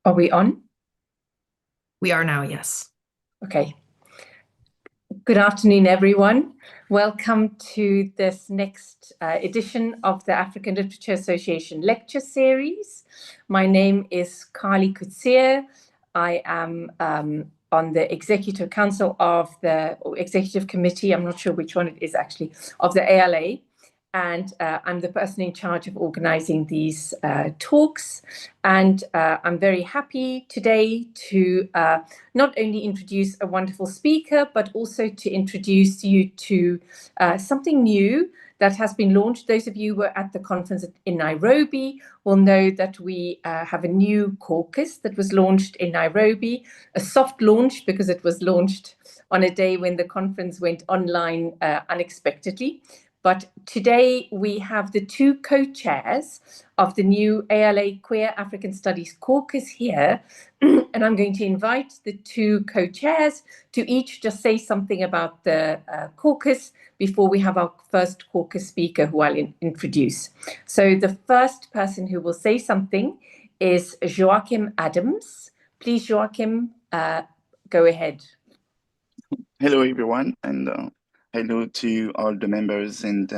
Are we on? We are now, yes. Okay. Good afternoon, everyone. Welcome to this next edition of the African Literature Association lecture series. My name is Carli Coetzee. I am on the Executive Council of the Executive Committee, I'm not sure which one it is actually, of the ALA. And I'm the person in charge of organizing these talks. And I'm very happy today to not only introduce a wonderful speaker, but also to introduce you to something new that has been launched. Those of you who were at the conference in Nairobi will know that we have a new caucus that was launched in Nairobi, a soft launch because it was launched on a day when the conference went online unexpectedly. But today we have the two co-chairs of the new ALA Queer African Studies Caucus here. And I'm going to invite the two co-chairs to each just say something about the caucus before we have our first caucus speaker who I'll introduce. So the first person who will say something is Joachim Adams. Please, Joachim, go ahead. Hello, everyone, and hello to all the members and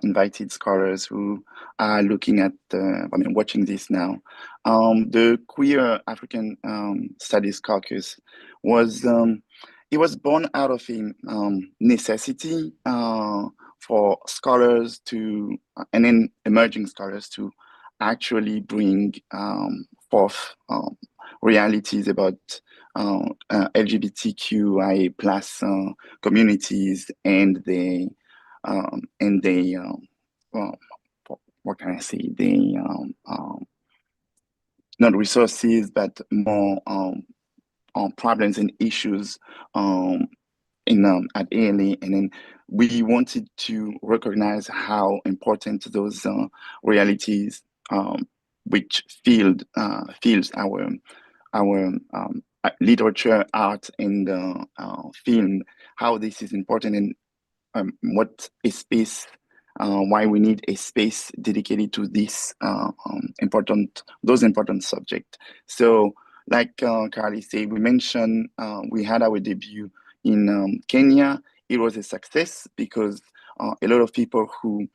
invited scholars who are looking at, watching this now. The Queer African Studies Caucus was it was born out of a necessity for scholars to, and then emerging scholars to actually bring forth realities about LGBTQIA plus communities and what can I say? Not resources, but more problems and issues at ALA, and then we wanted to recognize how important those realities, which fields our literature, art, and film, how this is important, and what a space, why we need a space dedicated to this those important subjects. So, like Carli said, we mentioned we had our debut in Kenya. It was a success because a lot of people who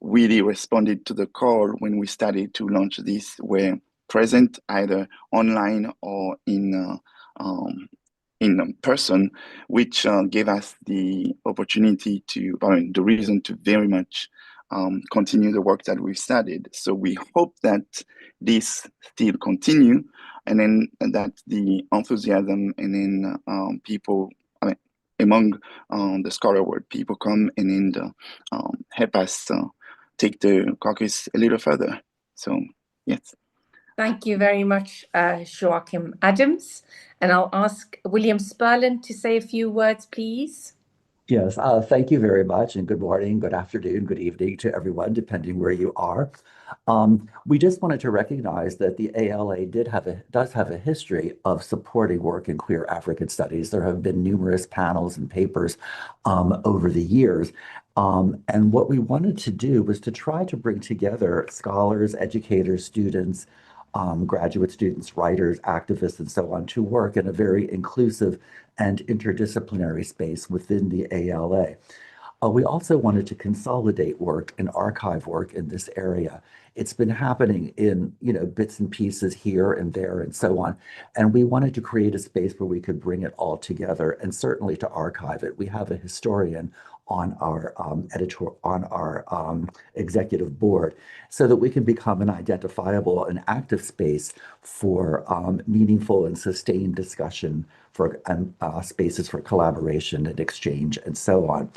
really responded to the call when we started to launch this were present either online or in person, which gave us the opportunity to, the reason to very much continue the work that we've started. So we hope that this still continue, and then that the enthusiasm, and then people, among the scholar world, people come and then help us take the caucus a little further. So, yes. Thank you very much, Joachim Adams. And I'll ask William Sperlin to say a few words, please. Yes, thank you very much, and good morning, good afternoon, good evening to everyone, depending where you are. We just wanted to recognize that the ALA does have a history of supporting work in queer African studies. There have been numerous panels and papers over the years. And what we wanted to do was to try to bring together scholars, educators, students, graduate students, writers, activists, and so on, to work in a very inclusive and interdisciplinary space within the ALA. We also wanted to consolidate work and archive work in this area. It's been happening in, bits and pieces here and there and so on. And we wanted to create a space where we could bring it all together, and certainly to archive it. We have a historian on our executive board, so that we can become an identifiable and active space for meaningful and sustained discussion, for spaces for collaboration and exchange and so on.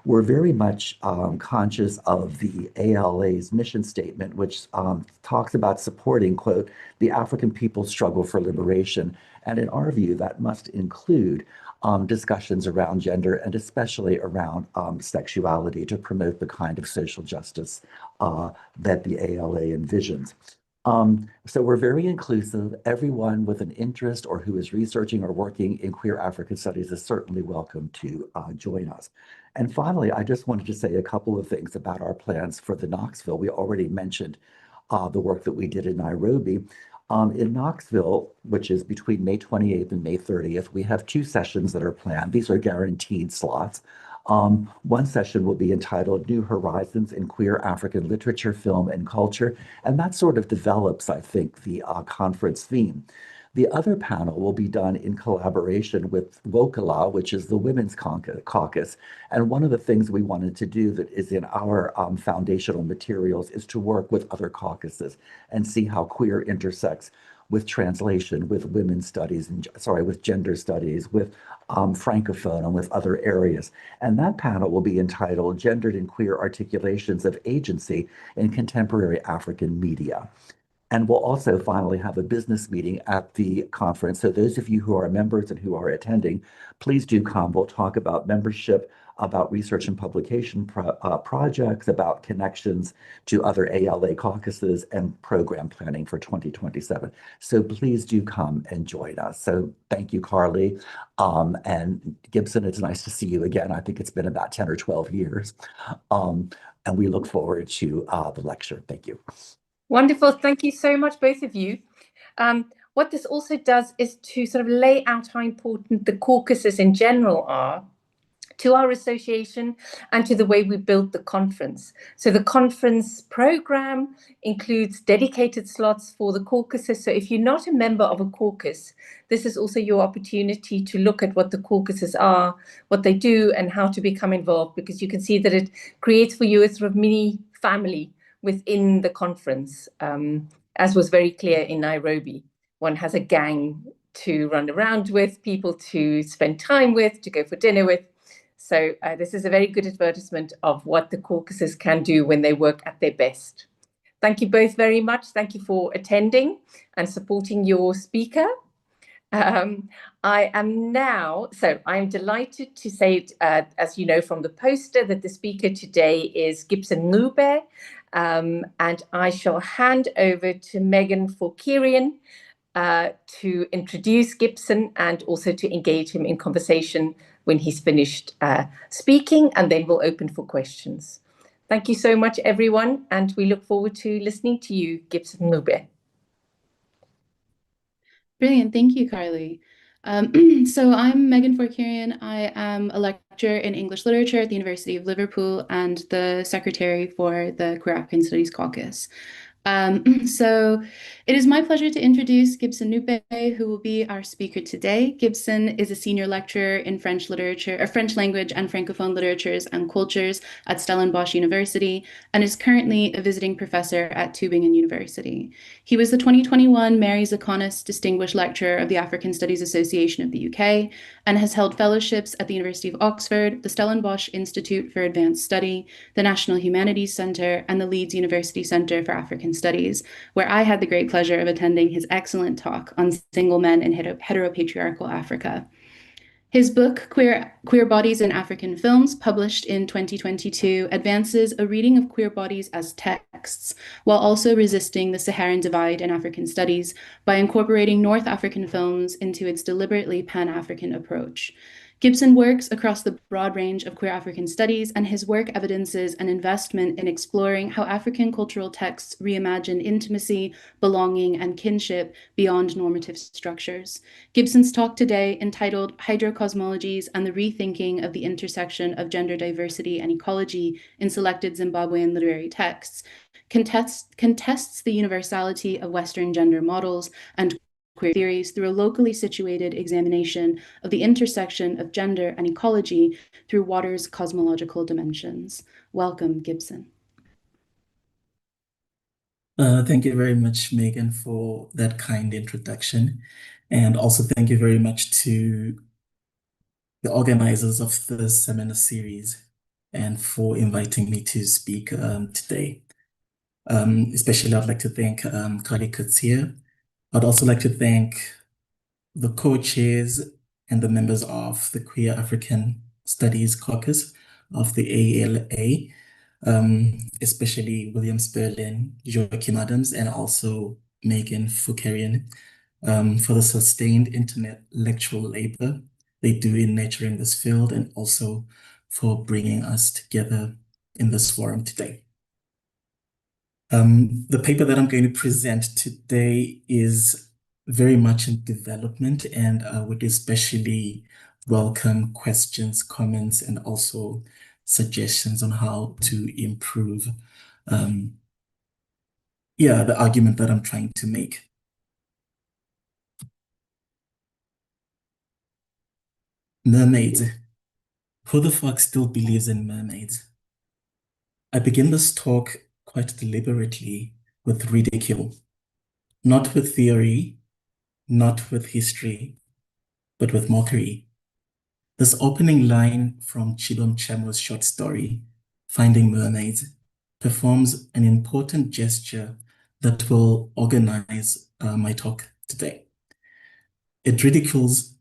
We're very much conscious of the ALA's mission statement, which talks about supporting, quote, the African people's struggle for liberation. And in our view, that must include discussions around gender, and especially around sexuality, to promote the kind of social justice that the ALA envisions. So we're very inclusive. Everyone with an interest or who is researching or working in queer African studies is certainly welcome to join us. And finally, I just wanted to say a couple of things about our plans for the Knoxville. We already mentioned the work that we did in Nairobi. In Knoxville, which is between May 28th and May 30th, we have two sessions that are planned. These are guaranteed slots. One session will be entitled New Horizons in Queer African Literature, Film, and Culture, and that sort of develops, I think, the conference theme. The other panel will be done in collaboration with Wokala, which is the Women's Caucus. And one of the things we wanted to do that is in our foundational materials is to work with other caucuses and see how queer intersects with translation, with women's studies, and with gender studies, with Francophone, and with other areas. And that panel will be entitled Gendered and Queer Articulations of Agency in Contemporary African Media. And we'll also finally have a business meeting at the conference. So those of you who are members and who are attending, please do come. We'll talk about membership, about research and publication projects, about connections to other ALA caucuses, and program planning for 2027. So please do come and join us. So thank you, Carli. And Gibson, it's nice to see you again. I think it's been about 10 or 12 years. And we look forward to the lecture. Thank you. Wonderful. Thank you so much, both of you. What this also does is to sort of lay out how important the caucuses in general are to our association and to the way we built the conference. So the conference program includes dedicated slots for the caucuses. So if you're not a member of a caucus, this is also your opportunity to look at what the caucuses are, what they do, and how to become involved, because you can see that it creates for you a sort of mini family within the conference, as was very clear in Nairobi. One has a gang to run around with, people to spend time with, to go for dinner with. So this is a very good advertisement of what the caucuses can do when they work at their best. Thank you both very much. Thank you for attending and supporting your speaker. I'm delighted to say, as you know from the poster, that the speaker today is Gibson Ncube, and I shall hand over to Megan Fourqurean to introduce Gibson and also to engage him in conversation when he's finished speaking, and then we'll open for questions. Thank you so much, everyone, and we look forward to listening to you, Gibson Ncube. Brilliant. Thank you, Carli. So I'm Megan Fourqurean. I am a lecturer in English literature at the University of Liverpool and the secretary for the Queer African Studies Caucus. So it is my pleasure to introduce Gibson Ncube, who will be our speaker today. Gibson is a senior lecturer in French literature, or French language and Francophone literatures and cultures at Stellenbosch University, and is currently a visiting professor at Tübingen University. He was the 2021 Mary Zakonis Distinguished Lecturer of the African Studies Association of the UK, and has held fellowships at the University of Oxford, the Stellenbosch Institute for Advanced Study, the National Humanities Centre, and the Leeds University Centre for African Studies, where I had the great pleasure of attending his excellent talk on single men in heteropatriarchal Africa. His book, Queer Bodies in African Films, published in 2022, advances a reading of queer bodies as texts, while also resisting the Saharan divide in African studies by incorporating North African films into its deliberately Pan-African approach. Gibson works across the broad range of queer African studies, and his work evidences an investment in exploring how African cultural texts reimagine intimacy, belonging, and kinship beyond normative structures. Gibson's talk today, entitled Hydrocosmologies and the Rethinking of the Intersection of Gender Diversity and Ecology in Selected Zimbabwean Literary Texts, contests the universality of Western gender models and queer theories through a locally situated examination of the intersection of gender and ecology through water's cosmological dimensions. Welcome, Gibson. Thank you very much, Megan, for that kind introduction. And also thank you very much to the organizers of the seminar series and for inviting me to speak today. Especially I'd like to thank Carli Coetzee. I'd also like to thank the co-chairs and the members of the Queer African Studies Caucus of the ALA, especially William Sperlin, Joachim Adams, and also Megan Fourqurean, for the sustained intellectual labor they do in nurturing this field, and also for bringing us together in this forum today. The paper that I'm going to present today is very much in development, and I would especially welcome questions, comments, and also suggestions on how to improve the argument that I'm trying to make. Mermaids. Who the fuck still believes in mermaids? I begin this talk quite deliberately with ridicule, not with theory, not with history, but with mockery. This opening line from Chido Muchemwa's short story, Finding Mermaids, performs an important gesture that will organize my talk today. It ridicules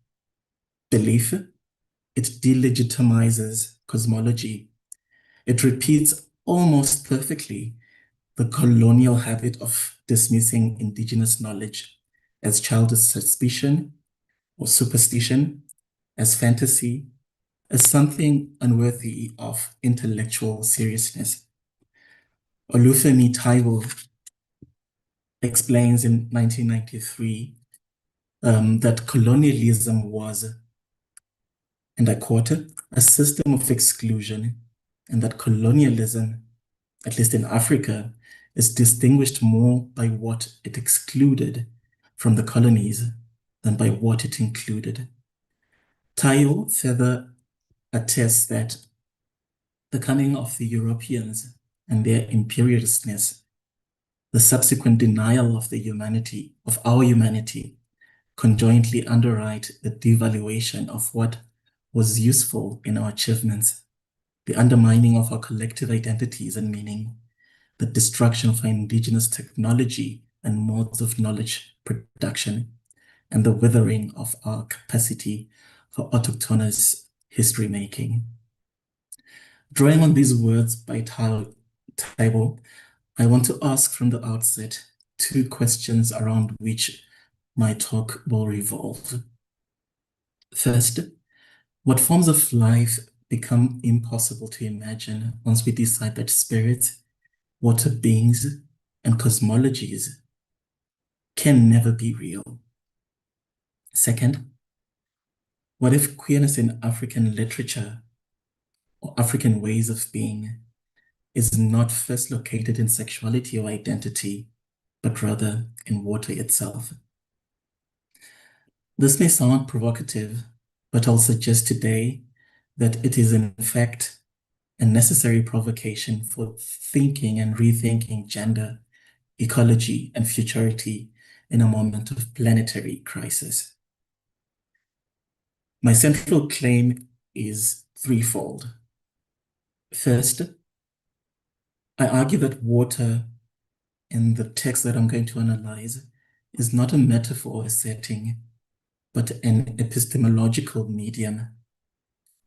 belief, it delegitimizes cosmology, it repeats almost perfectly the colonial habit of dismissing indigenous knowledge as childish suspicion or superstition, as fantasy, as something unworthy of intellectual seriousness. Olufemi Taiwo explains in 1993 that colonialism was, and I quote, a system of exclusion, and that colonialism, at least in Africa, is distinguished more by what it excluded from the colonies than by what it included. Taiwo further attests that the coming of the Europeans and their imperiousness, the subsequent denial of the humanity, of our humanity, conjointly underwrite the devaluation of what was useful in our achievements, the undermining of our collective identities and meaning, the destruction of our indigenous technology and modes of knowledge production, and the withering of our capacity for autochthonous history making. Drawing on these words by Taiwo, I want to ask from the outset two questions around which my talk will revolve. First, what forms of life become impossible to imagine once we decide that spirits, water beings, and cosmologies can never be real? Second, what if queerness in African literature or African ways of being is not first located in sexuality or identity, but rather in water itself? This may sound provocative, but I'll suggest today that it is in fact a necessary provocation for thinking and rethinking gender, ecology, and futurity in a moment of planetary crisis. My central claim is threefold. First, I argue that water in the text that I'm going to analyze is not a metaphor or a setting, but an epistemological medium.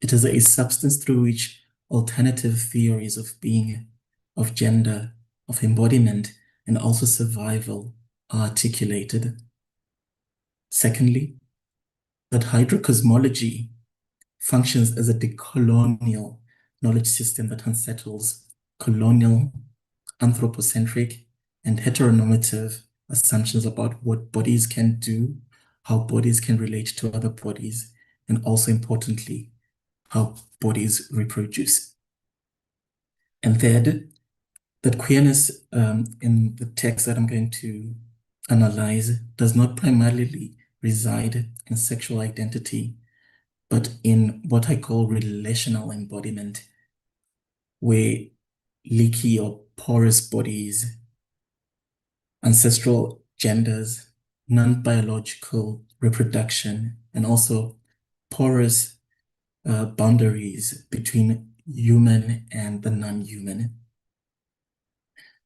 It is a substance through which alternative theories of being, of gender, of embodiment, and also survival are articulated. Secondly, that hydrocosmology functions as a decolonial knowledge system that unsettles colonial, anthropocentric, and heteronormative assumptions about what bodies can do, how bodies can relate to other bodies, and also importantly, how bodies reproduce. And third, that queerness in the text that I'm going to analyze does not primarily reside in sexual identity, but in what I call relational embodiment, where leaky or porous bodies, ancestral genders, non-biological reproduction, and also porous boundaries between human and the non-human.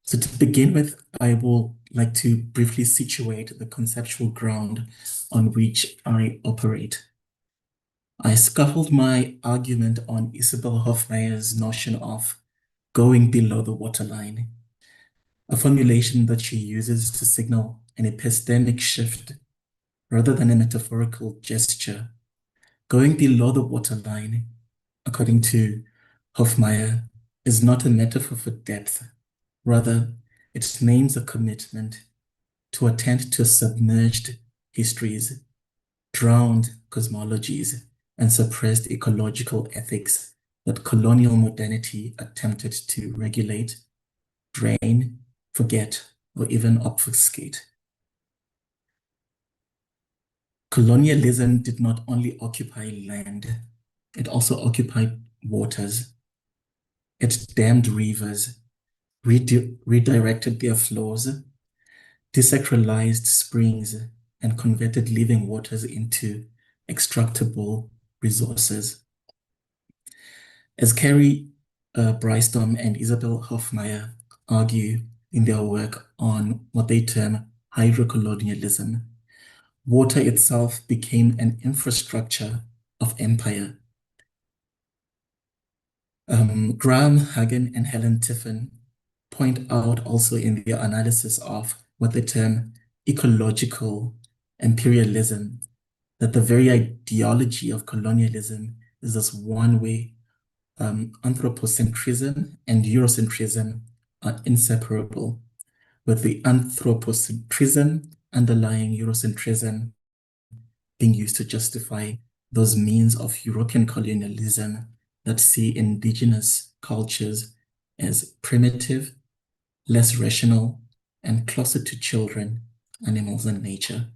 So to begin with, I will like to briefly situate the conceptual ground on which I operate. I scaffold my argument on Isabel Hofmeyr's notion of going below the waterline, a formulation that she uses to signal an epistemic shift rather than a metaphorical gesture. Going below the waterline, according to Hofmeyr, is not a metaphor for depth. Rather, it names a commitment to attend to submerged histories, drowned cosmologies, and suppressed ecological ethics that colonial modernity attempted to regulate, drain, forget, or even obfuscate. Colonialism did not only occupy land, it also occupied waters. It dammed rivers, redirected their flows, desacralized springs, and converted living waters into extractable resources. As Carri Brystom and Isabel Hofmeyr argue in their work on what they term hydrocolonialism, water itself became an infrastructure of empire. Graham Hagen and Helen Tiffin point out also in their analysis of what they term ecological imperialism, that the very ideology of colonialism is this one way anthropocentrism and Eurocentrism are inseparable, with the anthropocentrism underlying Eurocentrism being used to justify those means of European colonialism that see indigenous cultures as primitive, less rational, and closer to children, animals, and nature.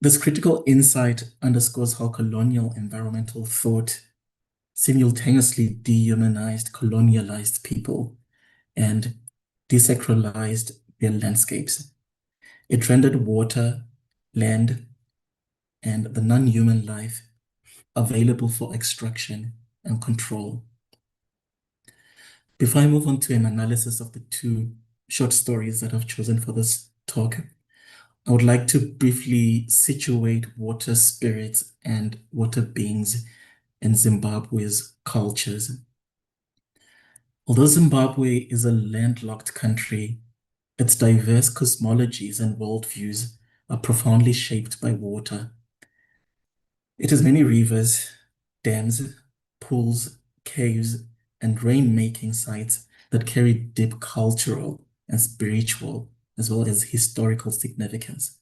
This critical insight underscores how colonial environmental thought simultaneously dehumanized colonialized people and desacralized their landscapes. It rendered water, land, and the non-human life available for extraction and control. Before I move on to an analysis of the two short stories that I've chosen for this talk, I would like to briefly situate water spirits and water beings in Zimbabwe's cultures. Although Zimbabwe is a landlocked country, its diverse cosmologies and worldviews are profoundly shaped by water. It has many rivers, dams, pools, caves, and rain-making sites that carry deep cultural and spiritual, as well as historical significance.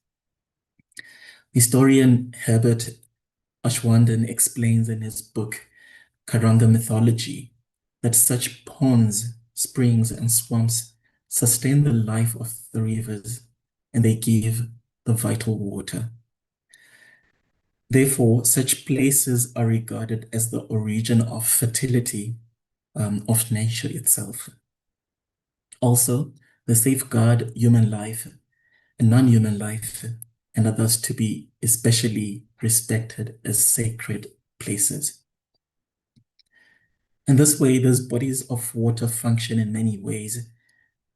Historian Herbert Ashwanden explains in his book, Karanga Mythology, that such ponds, springs, and swamps sustain the life of the rivers, and they give the vital water. Therefore, such places are regarded as the origin of fertility of nature itself. Also, they safeguard human life and non-human life, and are thus to be especially respected as sacred places. In this way, those bodies of water function in many ways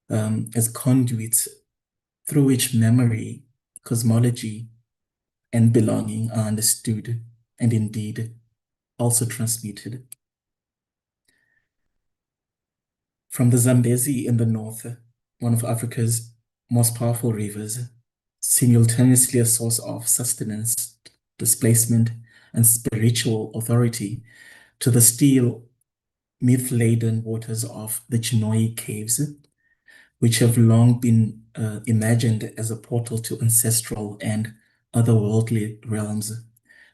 as conduits through which memory, cosmology, and belonging are understood and indeed also transmitted. From the Zambezi in the north, one of Africa's most powerful rivers, simultaneously a source of sustenance, displacement, and spiritual authority, to the still myth-laden waters of the Chinoi caves, which have long been imagined as a portal to ancestral and otherworldly realms.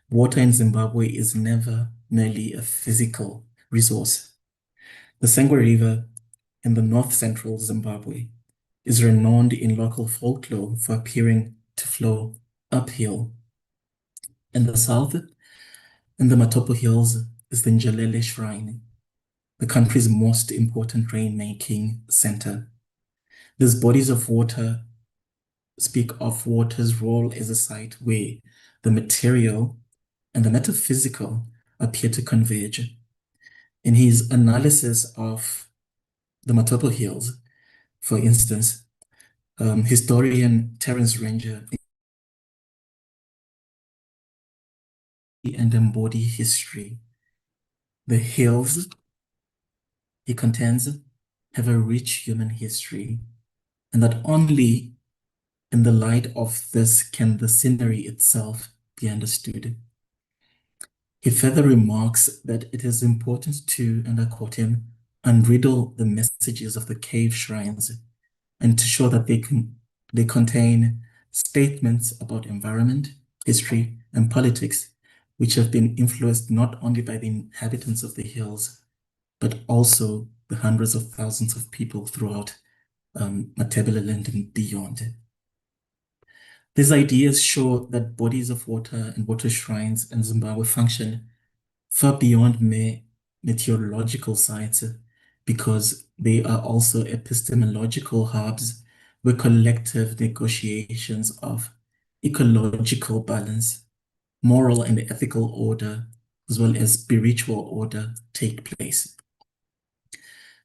Water in Zimbabwe is never merely a physical resource. The Sangwe River in the north-central Zimbabwe is renowned in local folklore for appearing to flow uphill. In the south, in the Matopo Hills, is the Njelele Shrine, the country's most important rain-making center. These bodies of water speak of water's role as a site where the material and the metaphysical appear to converge. In his analysis of the Matopo Hills, for instance, historian Terence Ranger and embody history. The hills, he contends, have a rich human history, and that only in the light of this can the scenery itself be understood. He further remarks that it is important to, and I quote him, unriddle the messages of the cave shrines and to show that they contain statements about environment, history, and politics, which have been influenced not only by the inhabitants of the hills, but also the hundreds of thousands of people throughout Matabeleland and beyond. These ideas show that bodies of water and water shrines in Zimbabwe function far beyond mere meteorological sites because they are also epistemological hubs where collective negotiations of ecological balance, moral and ethical order, as well as spiritual order take place.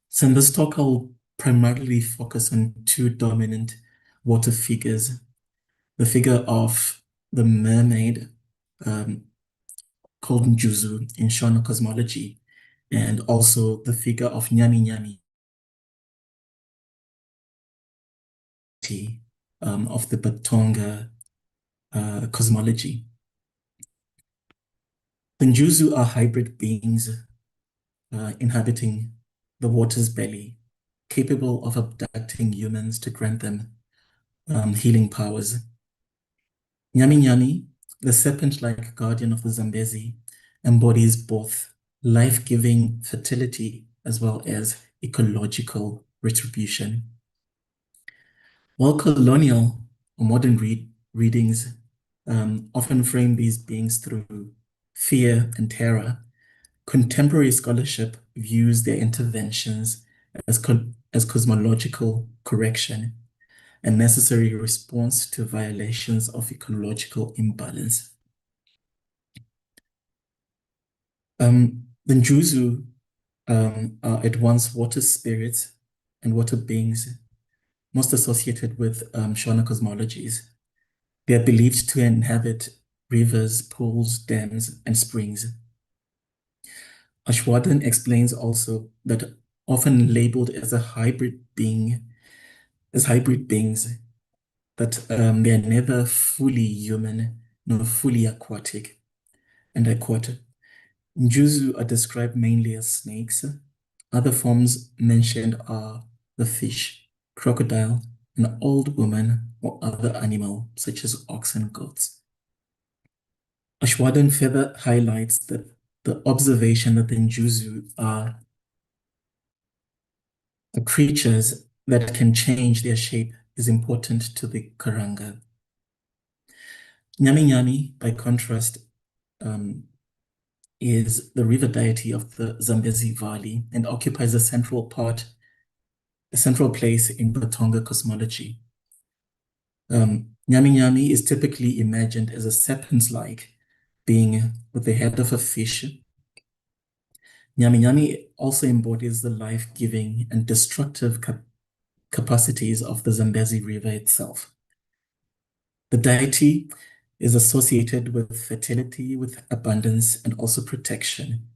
So in this talk, I'll primarily focus on two dominant water figures, the figure of the mermaid called Njuzu in Shona cosmology, and also the figure of Nyami T of the Batonga cosmology. The Njuzu are hybrid beings inhabiting the water's belly, capable of abducting humans to grant them healing powers. Nyami, the serpent-like guardian of the Zambezi, embodies both life-giving fertility as well as ecological retribution. While colonial or modern readings often frame these beings through fear and terror, contemporary scholarship views their interventions as cosmological correction and necessary response to violations of ecological imbalance. The Njuzu are at once water spirits and water beings, most associated with Shona cosmologies. They are believed to inhabit rivers, pools, dams, and springs. Ashwarden explains also that often labeled as hybrid beings, that they are neither fully human nor fully aquatic. And I quote, Njuzu are described mainly as snakes. Other forms mentioned are the fish, crocodile, an old woman, or other animal, such as ox and goats. Ashwarden further highlights that the observation that the Njuzu are creatures that can change their shape is important to the Karanga. Nyami, by contrast, is the river deity of the Zambezi Valley and occupies a central place in Batonga cosmology. Nyami is typically imagined as a serpent-like being with the head of a fish. Nyami also embodies the life-giving and destructive capacities of the Zambezi River itself. The deity is associated with fertility, with abundance, and also protection,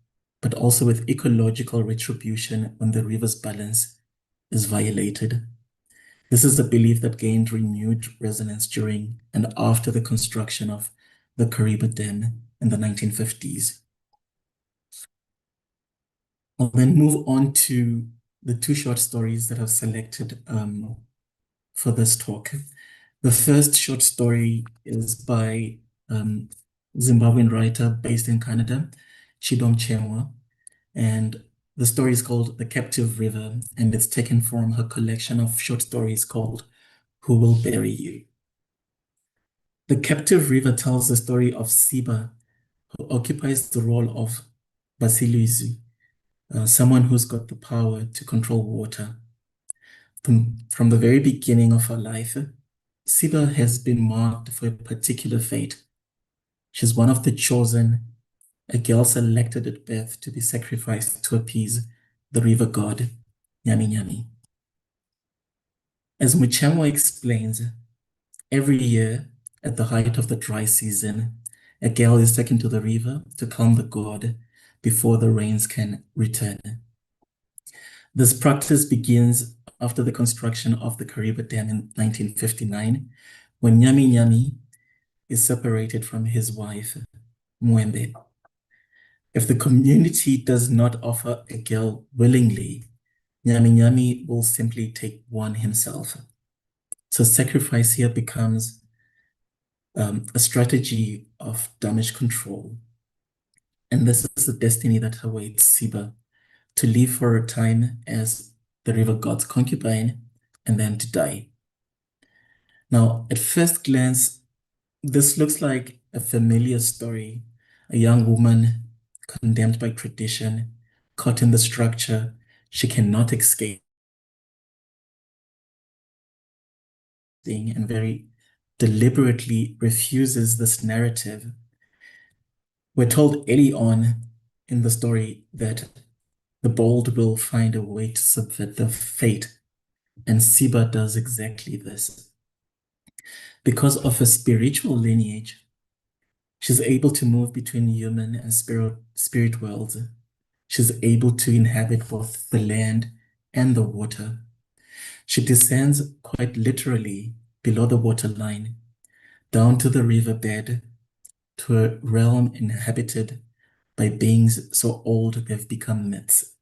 but also with ecological retribution when the river's balance is violated. This is a belief that gained renewed resonance during and after the construction of the Kariba Dam in the 1950s. I'll then move on to the two short stories that I've selected for this talk. The first short story is by Zimbabwean writer based in Canada, Chido Muchemwa, and the story is called The Captive River, and it's taken from her collection of short stories called Who Will Bury You? The Captive River tells the story of Siba, who occupies the role of Basiluizu, someone who's got the power to control water. From the very beginning of her life, Siba has been marked for a particular fate. She's one of the chosen, a girl selected at birth to be sacrificed to appease the river god, Nyami. As Muchemwa explains, every year at the height of the dry season, a girl is taken to the river to calm the god before the rains can return. This practice begins after the construction of the Kariba Dam in 1959, when Nyami is separated from his wife, Mwembe. If the community does not offer a girl willingly Nyami Nyami will simply take one himself. So sacrifice here becomes a strategy of damage control. And this is the destiny that awaits Siba, to live for a time as the river god's concubine and then to die. Now, at first glance, this looks like a familiar story. A young woman condemned by tradition, caught in the structure, she cannot escape, and very deliberately refuses this narrative. We're told early on in the story that the bold will find a way to subvert the fate, and Siba does exactly this. Because of her spiritual lineage, she's able to move between human and spirit worlds. She's able to inhabit both the land and the water. She descends quite literally below the waterline, down to the riverbed, to a realm inhabited by beings so old they've become myths.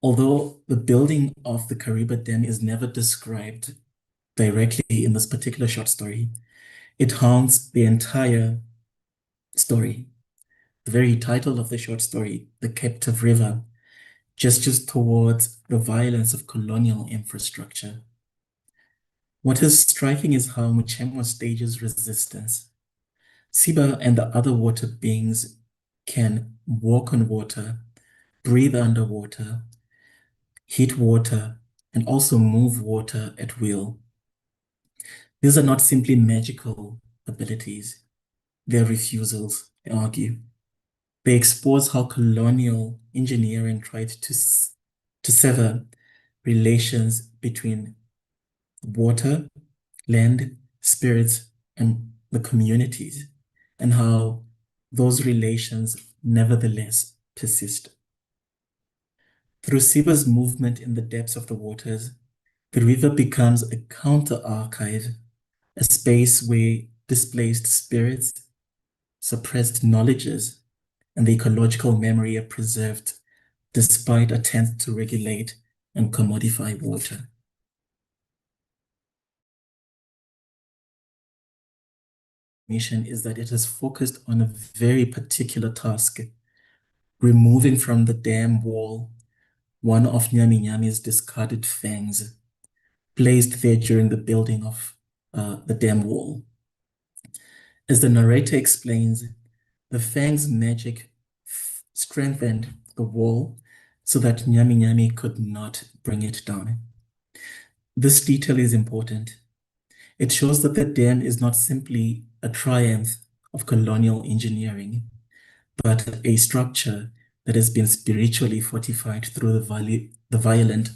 Although the building of the Kariba Dam is never described directly in this particular short story, it haunts the entire story. The very title of the short story, The Captive River, gestures towards the violence of colonial infrastructure. What is striking is how Muchemwa stages resistance. Siba and the other water beings can walk on water, breathe underwater, heat water, and also move water at will. These are not simply magical abilities. They're refusals, they argue. They expose how colonial engineering tried to sever relations between water, land, spirits, and the communities, and how those relations nevertheless persist. Through Siba's movement in the depths of the waters, the river becomes a counter-archive, a space where displaced spirits, suppressed knowledges, and the ecological memory are preserved despite attempts to regulate and commodify water. Mission is that it is focused on a very particular task, removing from the dam wall one of Nyami Nyami's discarded fangs, placed there during the building of the dam wall. As the narrator explains, the fang's magic strengthened the wall so that Nyami Nyami could not bring it down. This detail is important. It shows that the dam is not simply a triumph of colonial engineering, but a structure that has been spiritually fortified through the violent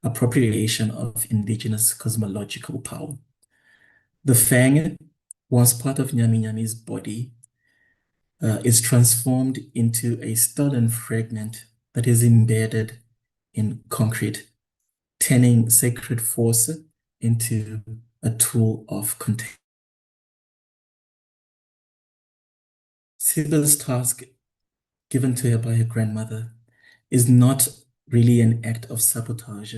appropriation of indigenous cosmological power. The fang, once part of Nyami Nyami's body, is transformed into a stolen fragment that is embedded in concrete, turning sacred force into a tool of containment. Siba's task given to her by her grandmother is not really an act of sabotage.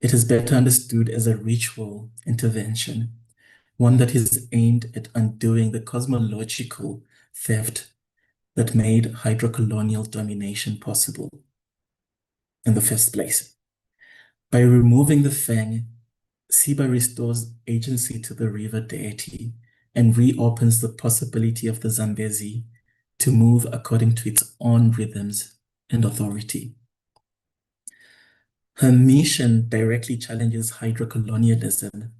It is better understood as a ritual intervention, one that is aimed at undoing the cosmological theft that made hydrocolonial domination possible in the first place. By removing the fang, Siba restores agency to the river deity and reopens the possibility of the Zambezi to move according to its own rhythms and authority. Her mission directly challenges hydrocolonialism,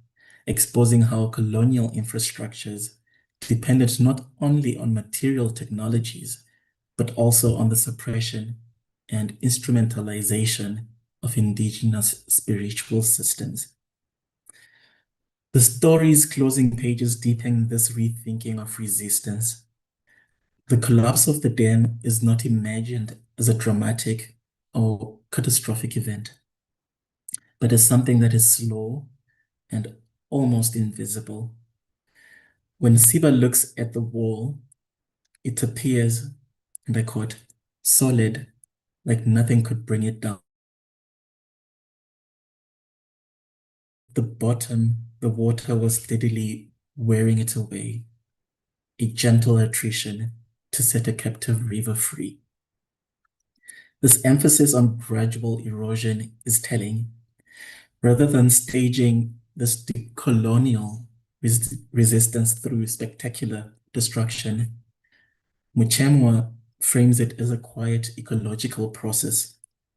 exposing how colonial infrastructures depended not only on material technologies, but also on the suppression and instrumentalization of indigenous spiritual systems. The story's closing pages deepen this rethinking of resistance. The collapse of the dam is not imagined as a dramatic or catastrophic event, but as something that is slow and almost invisible. When Siba looks at the wall, it appears, and I quote, solid like nothing could bring it down. The bottom, the water was steadily wearing it away, a gentle attrition to set a captive river free. This emphasis on gradual erosion is telling. Rather than staging this decolonial resistance through spectacular destruction, Muchemwa frames it as a quiet ecological process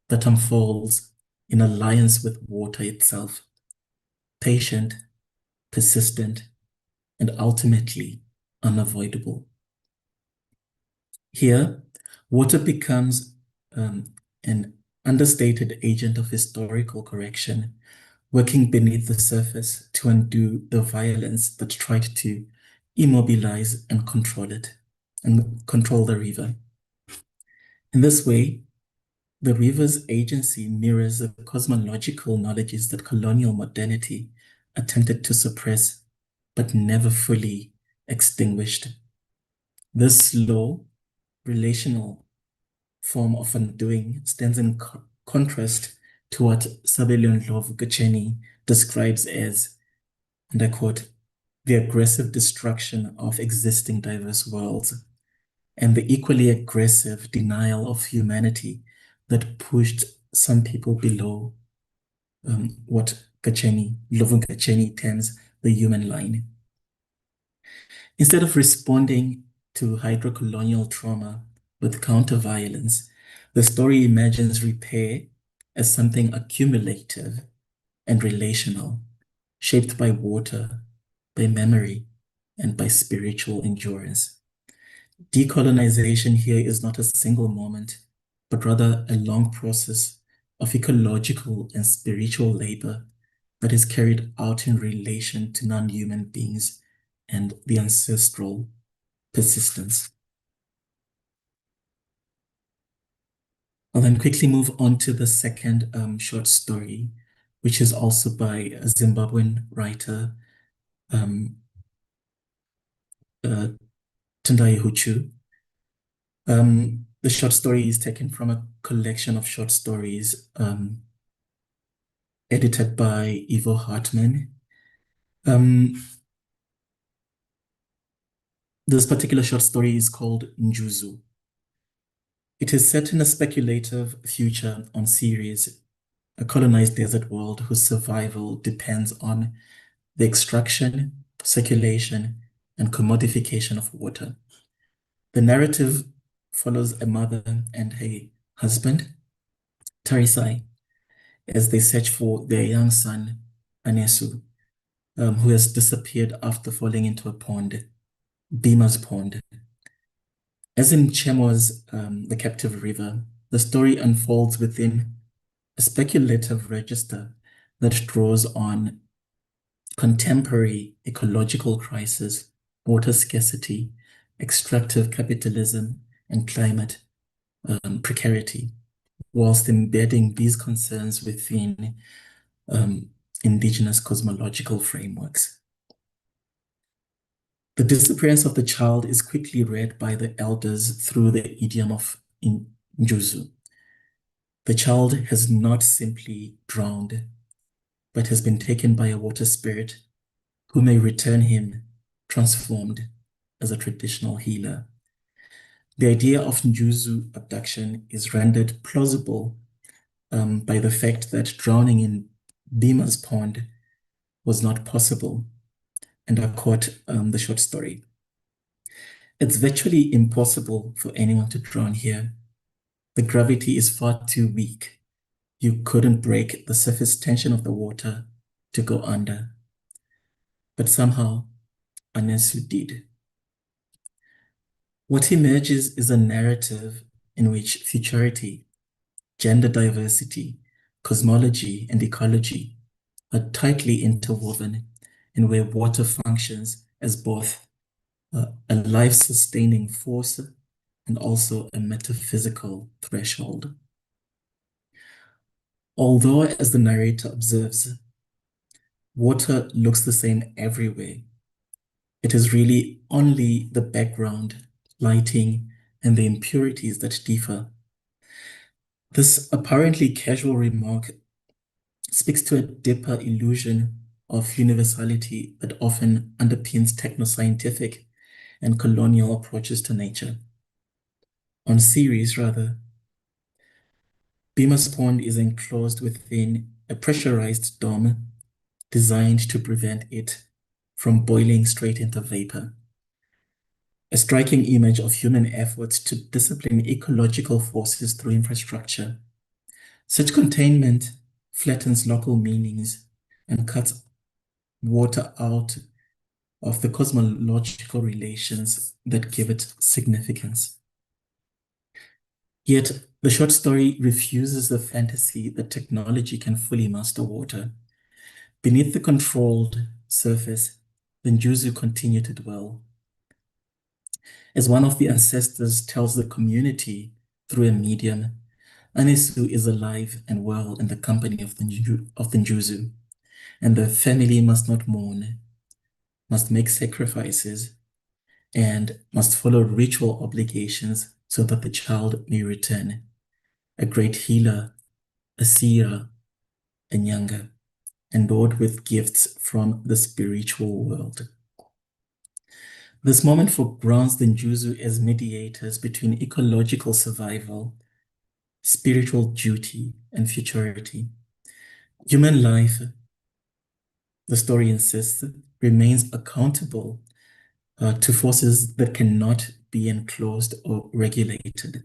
that unfolds in alliance with water itself, patient, persistent, and ultimately unavoidable. Here, water becomes an understated agent of historical correction, working beneath the surface to undo the violence that tried to immobilize and control it, and control the river. In this way, the river's agency mirrors the cosmological knowledges that colonial modernity attempted to suppress, but never fully extinguished. This slow, relational form of undoing stands in contrast to what Isabel Hofmeyr describes as, and I quote, the aggressive destruction of existing diverse worlds, and the equally aggressive denial of humanity that pushed some people below what Giceni terms the human line. Instead of responding to hydrocolonial trauma with counter-violence, the story imagines repair as something accumulative and relational, shaped by water, by memory, and by spiritual endurance. Decolonization here is not a single moment, but rather a long process of ecological and spiritual labor that is carried out in relation to non-human beings and the ancestral persistence. I'll then quickly move on to the second short story, which is also by a Zimbabwean writer, Tendai Huchu. The short story is taken from a collection of short stories edited by Isabel Hofmeyr. This particular short story is called Njuzu. It is set in a speculative future on Ceres, a colonized desert world whose survival depends on the extraction, circulation, and commodification of water. The narrative follows a mother and her husband, Tarisai, as they search for their young son, Anesu, who has disappeared after falling into a pond, Bima's Pond. As in Muchemwa's The Captive River, the story unfolds within a speculative register that draws on contemporary ecological crisis, water scarcity, extractive capitalism, and climate precarity, whilst embedding these concerns within indigenous cosmological frameworks. The disappearance of the child is quickly read by the elders through the idiom of Njuzu. The child has not simply drowned, but has been taken by a water spirit who may return him transformed as a traditional healer. The idea of Njuzu abduction is rendered plausible by the fact that drowning in Bima's Pond was not possible. And I quote the short story. It's virtually impossible for anyone to drown here. The gravity is far too weak. You couldn't break the surface tension of the water to go under. But somehow, Anesu did. What emerges is a narrative in which futurity, gender diversity, cosmology, and ecology are tightly interwoven, and where water functions as both a life-sustaining force and also a metaphysical threshold. Although, as the narrator observes, water looks the same everywhere, it is really only the background, lighting, and the impurities that differ. This apparently casual remark speaks to a deeper illusion of universality that often underpins techno-scientific and colonial approaches to nature. On Ceres, rather, Bemis Pond is enclosed within a pressurized dome designed to prevent it from boiling straight into vapor. A striking image of human efforts to discipline ecological forces through infrastructure. Such containment flattens local meanings and cuts water out of the cosmological relations that give it significance. Yet, the short story refuses the fantasy that technology can fully master water. Beneath the controlled surface, the Njuzu continue to dwell. As one of the ancestors tells the community through a medium, Anisu is alive and well in the company of the Njuzu, and the family must not mourn, must make sacrifices, and must follow ritual obligations so that the child may return, a great healer, a seer, a nyanga, endowed with gifts from the spiritual world. This moment foregrounds the Njuzu as mediators between ecological survival, spiritual duty, and futurity. Human life, the story insists, remains accountable to forces that cannot be enclosed or regulated.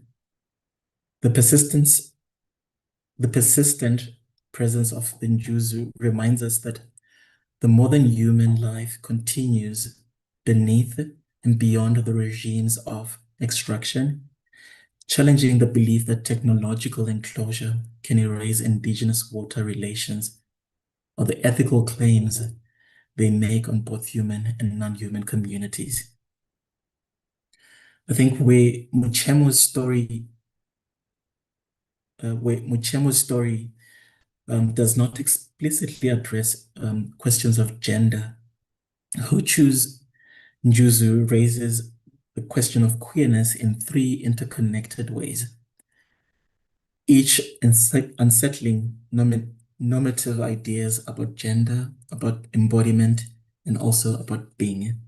The persistent presence of the Njuzu reminds us that the modern human life continues beneath and beyond the regimes of extraction, challenging the belief that technological enclosure can erase indigenous water relations or the ethical claims they make on both human and non-human communities. I think where Muchemwa's story does not explicitly address questions of gender, Huchu's Njuzu raises the question of queerness in three interconnected ways, each unsettling normative ideas about gender, about embodiment, and also about being.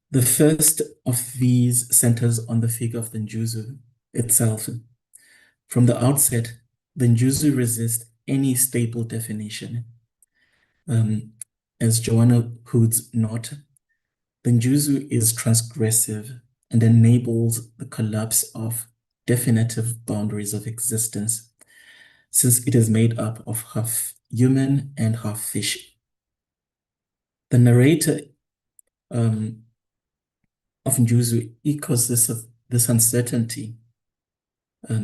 The first of these centers on the figure of the Njuzu itself. From the outset, the Njuzu resist any stable definition. As Joanna Hood's note, the Njuzu is transgressive and enables the collapse of definitive boundaries of existence, since it is made up of half human and half fish. The narrator of Njuzu echoes this uncertainty,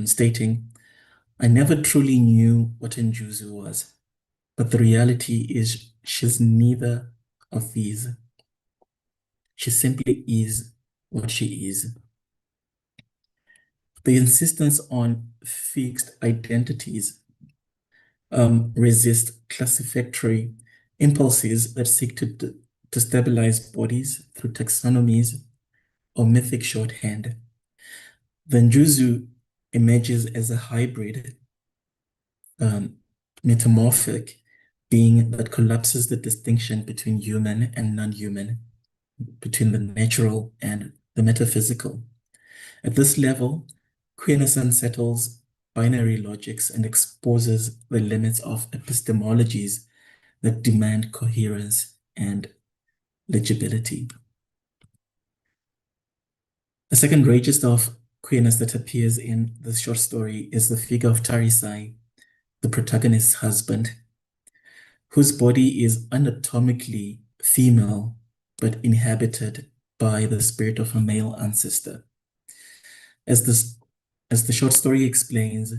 stating, "I never truly knew what a Njuzu was, but the reality is she's neither of these. She simply is what she is." The insistence on fixed identities resist classificatory impulses that seek to stabilize bodies through taxonomies or mythic shorthand. The Njuzu emerges as a hybrid, metamorphic being that collapses the distinction between human and non-human, between the natural and the metaphysical. At this level, queerness unsettles binary logics and exposes the limits of epistemologies that demand coherence and legibility. The second register of queerness that appears in the short story is the figure of Tarisai, the protagonist's husband, whose body is anatomically female but inhabited by the spirit of a male ancestor. As the short story explains,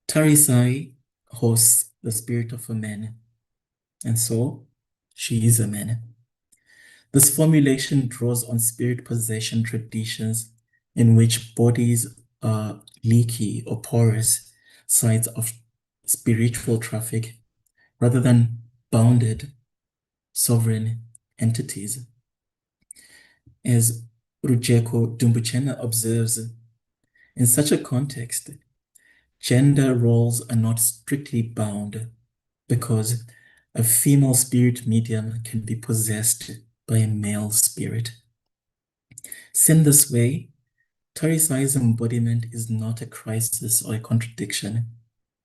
Tarisai hosts the spirit of a man, and so she is a man. This formulation draws on spirit possession traditions in which bodies are leaky or porous sites of spiritual traffic rather than bounded sovereign entities. As Rujeko Dumbuchena observes, In such a context, gender roles are not strictly bound because a female spirit medium can be possessed by a male spirit. Seen this way, Tarisai's embodiment is not a crisis or a contradiction,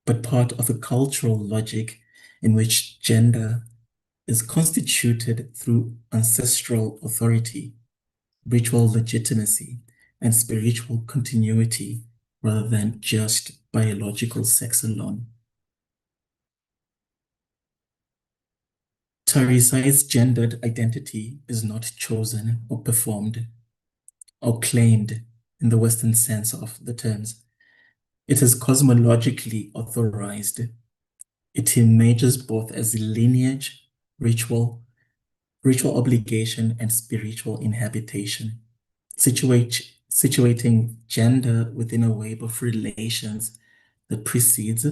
but part of a cultural logic in which gender is constituted through ancestral authority, ritual legitimacy, and spiritual continuity rather than just biological sex alone. Tarisai's gendered identity is not chosen or performed or claimed in the Western sense of the terms. It is cosmologically authorized. It emerges both as lineage, ritual obligation, and spiritual inhabitation, situating gender within a web of relations that precedes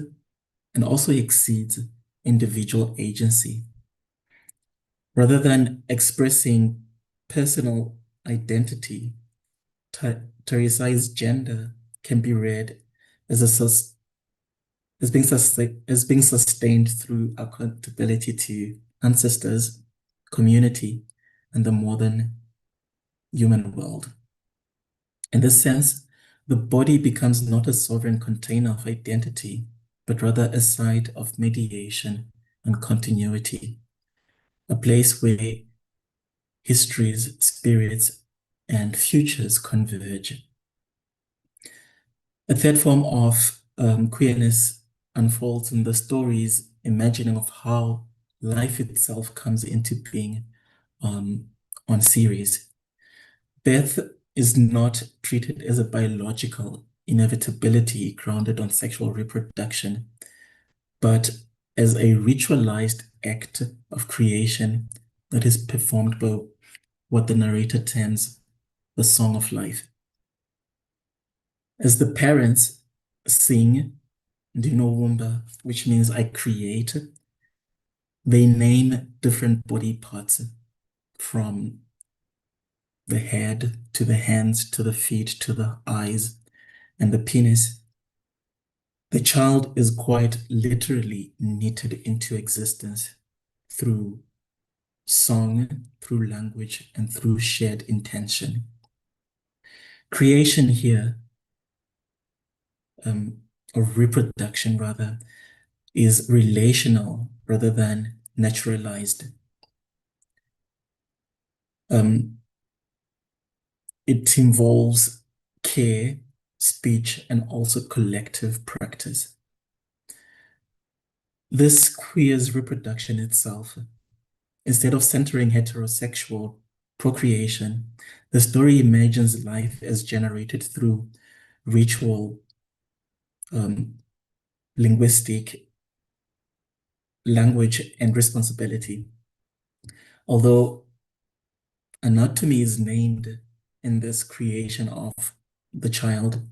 and also exceeds individual agency. Rather than expressing personal identity, Tarisai's gender can be read as being sustained through accountability to ancestors, community, and the modern human world. In this sense, the body becomes not a sovereign container of identity, but rather a site of mediation and continuity, a place where histories, spirits, and futures converge. A third form of queerness unfolds in the story's imagining of how life itself comes into being on series. Death is not treated as a biological inevitability grounded on sexual reproduction, but as a ritualized act of creation that is performed by what the narrator terms the song of life. As the parents sing Ndinowumba, which means I create, they name different body parts from the head to the hands to the feet to the eyes and the penis. The child is quite literally knitted into existence through song, through language, and through shared intention. Creation here, or reproduction rather, is relational rather than naturalized. It involves care, speech, and also collective practice. This queers reproduction itself. Instead of centering heterosexual procreation, the story imagines life as generated through ritual, linguistic, language, and responsibility. Although anatomy is named in this creation of the child,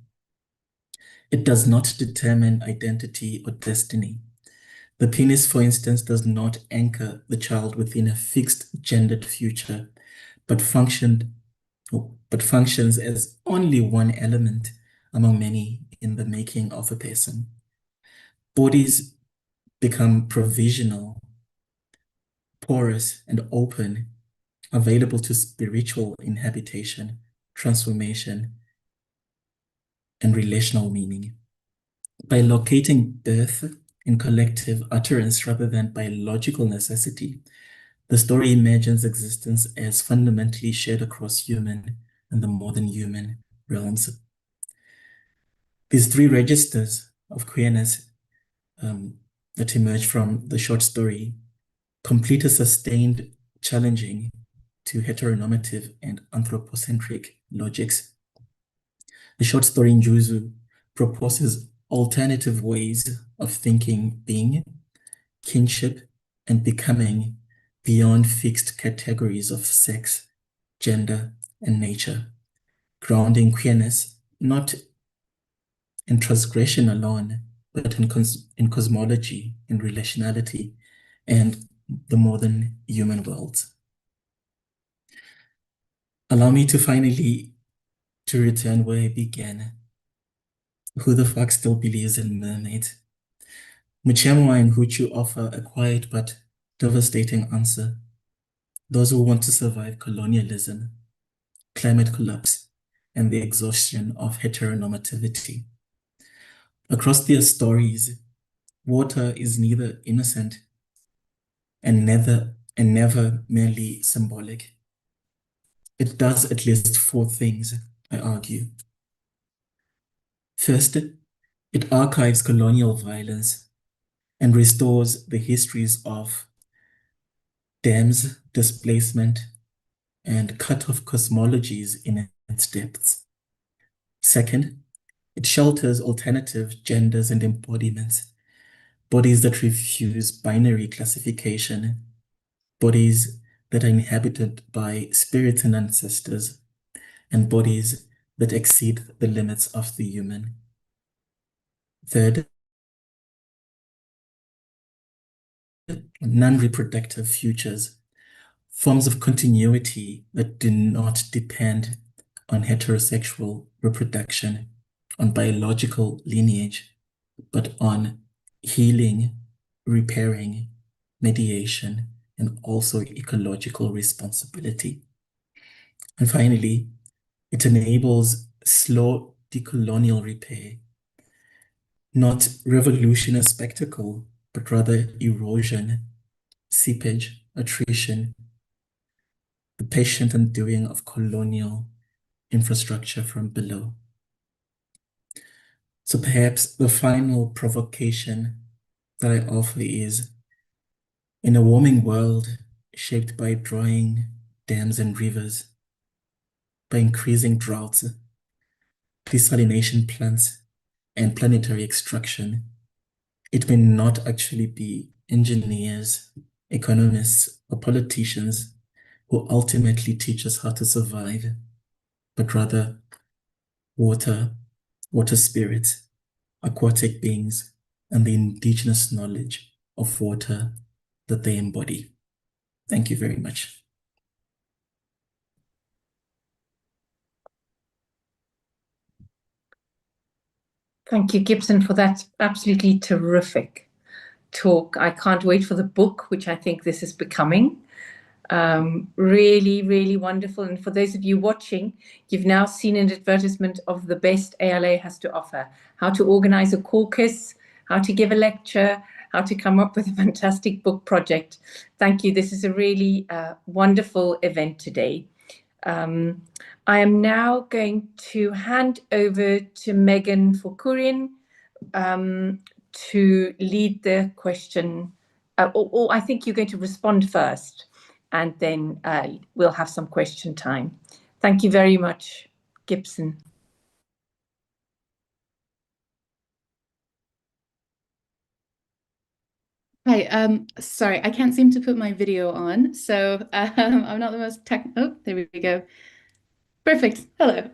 it does not determine identity or destiny. The penis, for instance, does not anchor the child within a fixed gendered future, but functions as only one element among many in the making of a person. Bodies become provisional, porous, and open, available to spiritual inhabitation, transformation, and relational meaning. By locating birth in collective utterance rather than biological necessity, the story imagines existence as fundamentally shared across human and the more than human realms. These three registers of queerness that emerge from the short story complete a sustained challenging to heteronormative and anthropocentric logics. The short story Njuzu proposes alternative ways of thinking being, kinship, and becoming beyond fixed categories of sex, gender, and nature, grounding queerness not in transgression alone, but in cosmology, in relationality, and the modern human world. Allow me to finally return where I began, Who the fuck still believes in mermaids? Muchemwa and Huchu offer a quiet but devastating answer. Those who want to survive colonialism, climate collapse, and the exhaustion of heteronormativity. Across their stories, water is neither innocent and never merely symbolic. It does at least four things, I argue. First, it archives colonial violence and restores the histories of dams, displacement, and cut-off cosmologies in its depths. Second, it shelters alternative genders and embodiments, bodies that refuse binary classification, bodies that are inhabited by spirits and ancestors, and bodies that exceed the limits of the human. Third, non-reproductive futures, forms of continuity that do not depend on heterosexual reproduction, on biological lineage, but on healing, repairing, mediation, and also ecological responsibility. And finally, it enables slow decolonial repair, not revolution or spectacle, but rather erosion, seepage, attrition, the patient undoing of colonial infrastructure from below. So perhaps the final provocation that I offer is, in a warming world shaped by drying dams and rivers, by increasing droughts, desalination plants, and planetary extraction, it may not actually be engineers, economists, or politicians who ultimately teach us how to survive, but rather water spirits, aquatic beings, and the indigenous knowledge of water that they embody. Thank you very much. Thank you, Gibson, for that absolutely terrific talk. I can't wait for the book, which I think this is becoming. Really, really wonderful. And for those of you watching, you've now seen an advertisement of the best ALA has to offer: how to organize a caucus, how to give a lecture, how to come up with a fantastic book project. Thank you. This is a really wonderful event today. I am now going to hand over to Megan Fourqurean to lead the question, or I think you're going to respond first, and then we'll have some question time. Thank you very much, Gibson. Hi, sorry, I can't seem to put my video on, so I'm not the most oh, there we go. Perfect. Hello.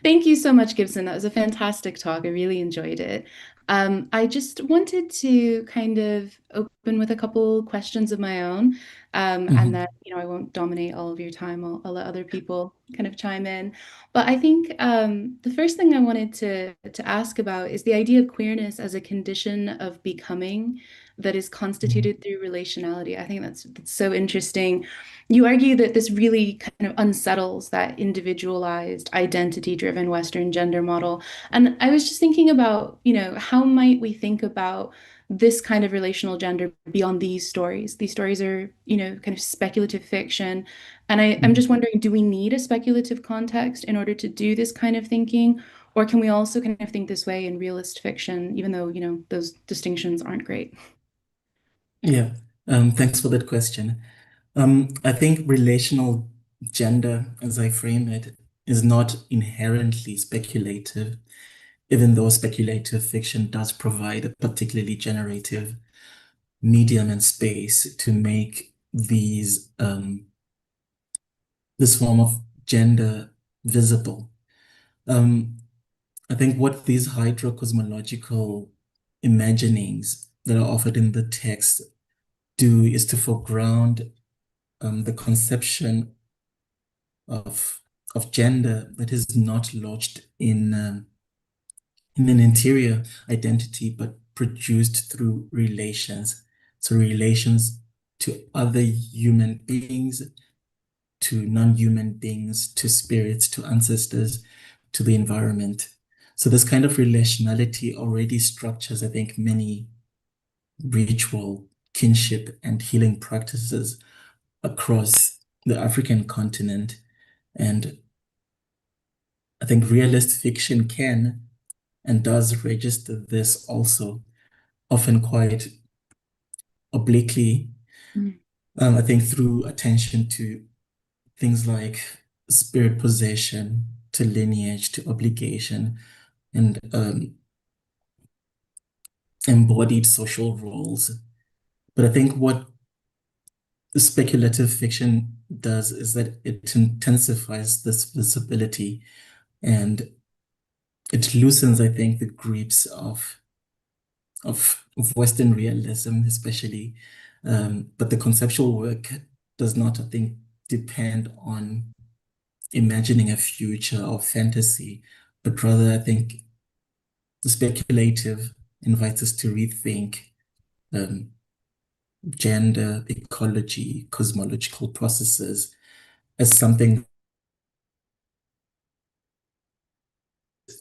Thank you so much, Gibson. That was a fantastic talk. I really enjoyed it. I just wanted to kind of open with a couple questions of my own, and then, I won't dominate all of your time. I'll let other people kind of chime in. But I think the first thing I wanted to ask about is the idea of queerness as a condition of becoming that is constituted through relationality. I think that's so interesting. You argue that this really kind of unsettles that individualized, identity-driven Western gender model. And I was just thinking about, how might we think about this kind of relational gender beyond these stories? These stories are, kind of speculative fiction. And I'm just wondering, do we need a speculative context in order to do this kind of thinking? Or can we also kind of think this way in realist fiction, even though, those distinctions aren't great? Yeah, thanks for that question. I think relational gender, as I frame it, is not inherently speculative, even though speculative fiction does provide a particularly generative medium and space to make this form of gender visible. I think what these hydrocosmological imaginings that are offered in the text do is to foreground the conception of gender that is not lodged in in an interior identity, but produced through relations. So relations to other human beings, to non-human beings, to spirits, to ancestors, to the environment. So this kind of relationality already structures, I think, many ritual, kinship, and healing practices across the African continent. And I think realist fiction can and does register this also, often quite obliquely, I think through attention to things like spirit possession, to lineage, to obligation, and embodied social roles. But I think what the speculative fiction does is that it intensifies this visibility and it loosens, I think, the grips of Western realism, especially. But the conceptual work does not, I think, depend on imagining a future or fantasy, but rather, I think, the speculative invites us to rethink gender, ecology, cosmological processes as something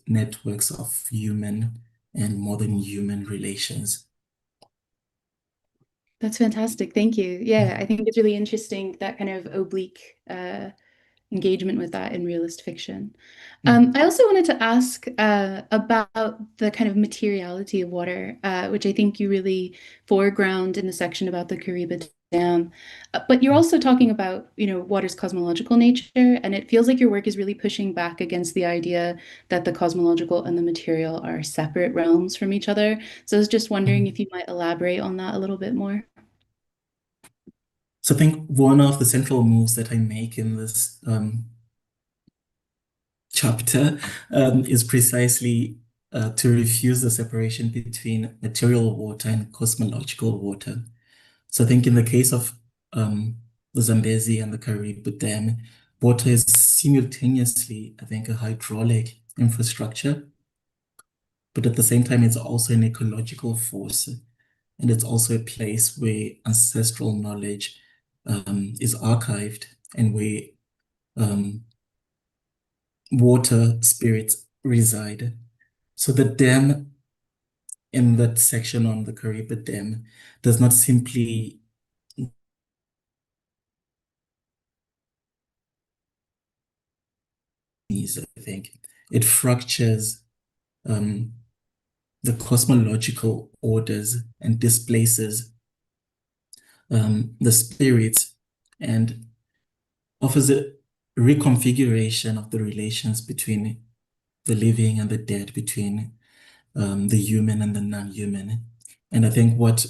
networks of human and modern human relations. That's fantastic. Thank you. Yeah, I think it's really interesting, that kind of oblique engagement with that in realist fiction. I also wanted to ask about the kind of materiality of water, which I think you really foreground in the section about the Kariba Dam. But you're also talking about, water's cosmological nature, and it feels like your work is really pushing back against the idea that the cosmological and the material are separate realms from each other. So I was just wondering if you might elaborate on that a little bit more. So I think one of the central moves that I make in this chapter is precisely to refuse the separation between material water and cosmological water. So I think in the case of the Zambezi and the Kariba Dam, water is simultaneously, I think, a hydraulic infrastructure, but at the same time, it's also an ecological force. And it's also a place where ancestral knowledge is archived and where water spirits reside. So the dam in that section on the Kariba Dam does not simply I think it fractures the cosmological orders and displaces the spirits and offers a reconfiguration of the relations between the living and the dead, between the human and the non-human. And I think what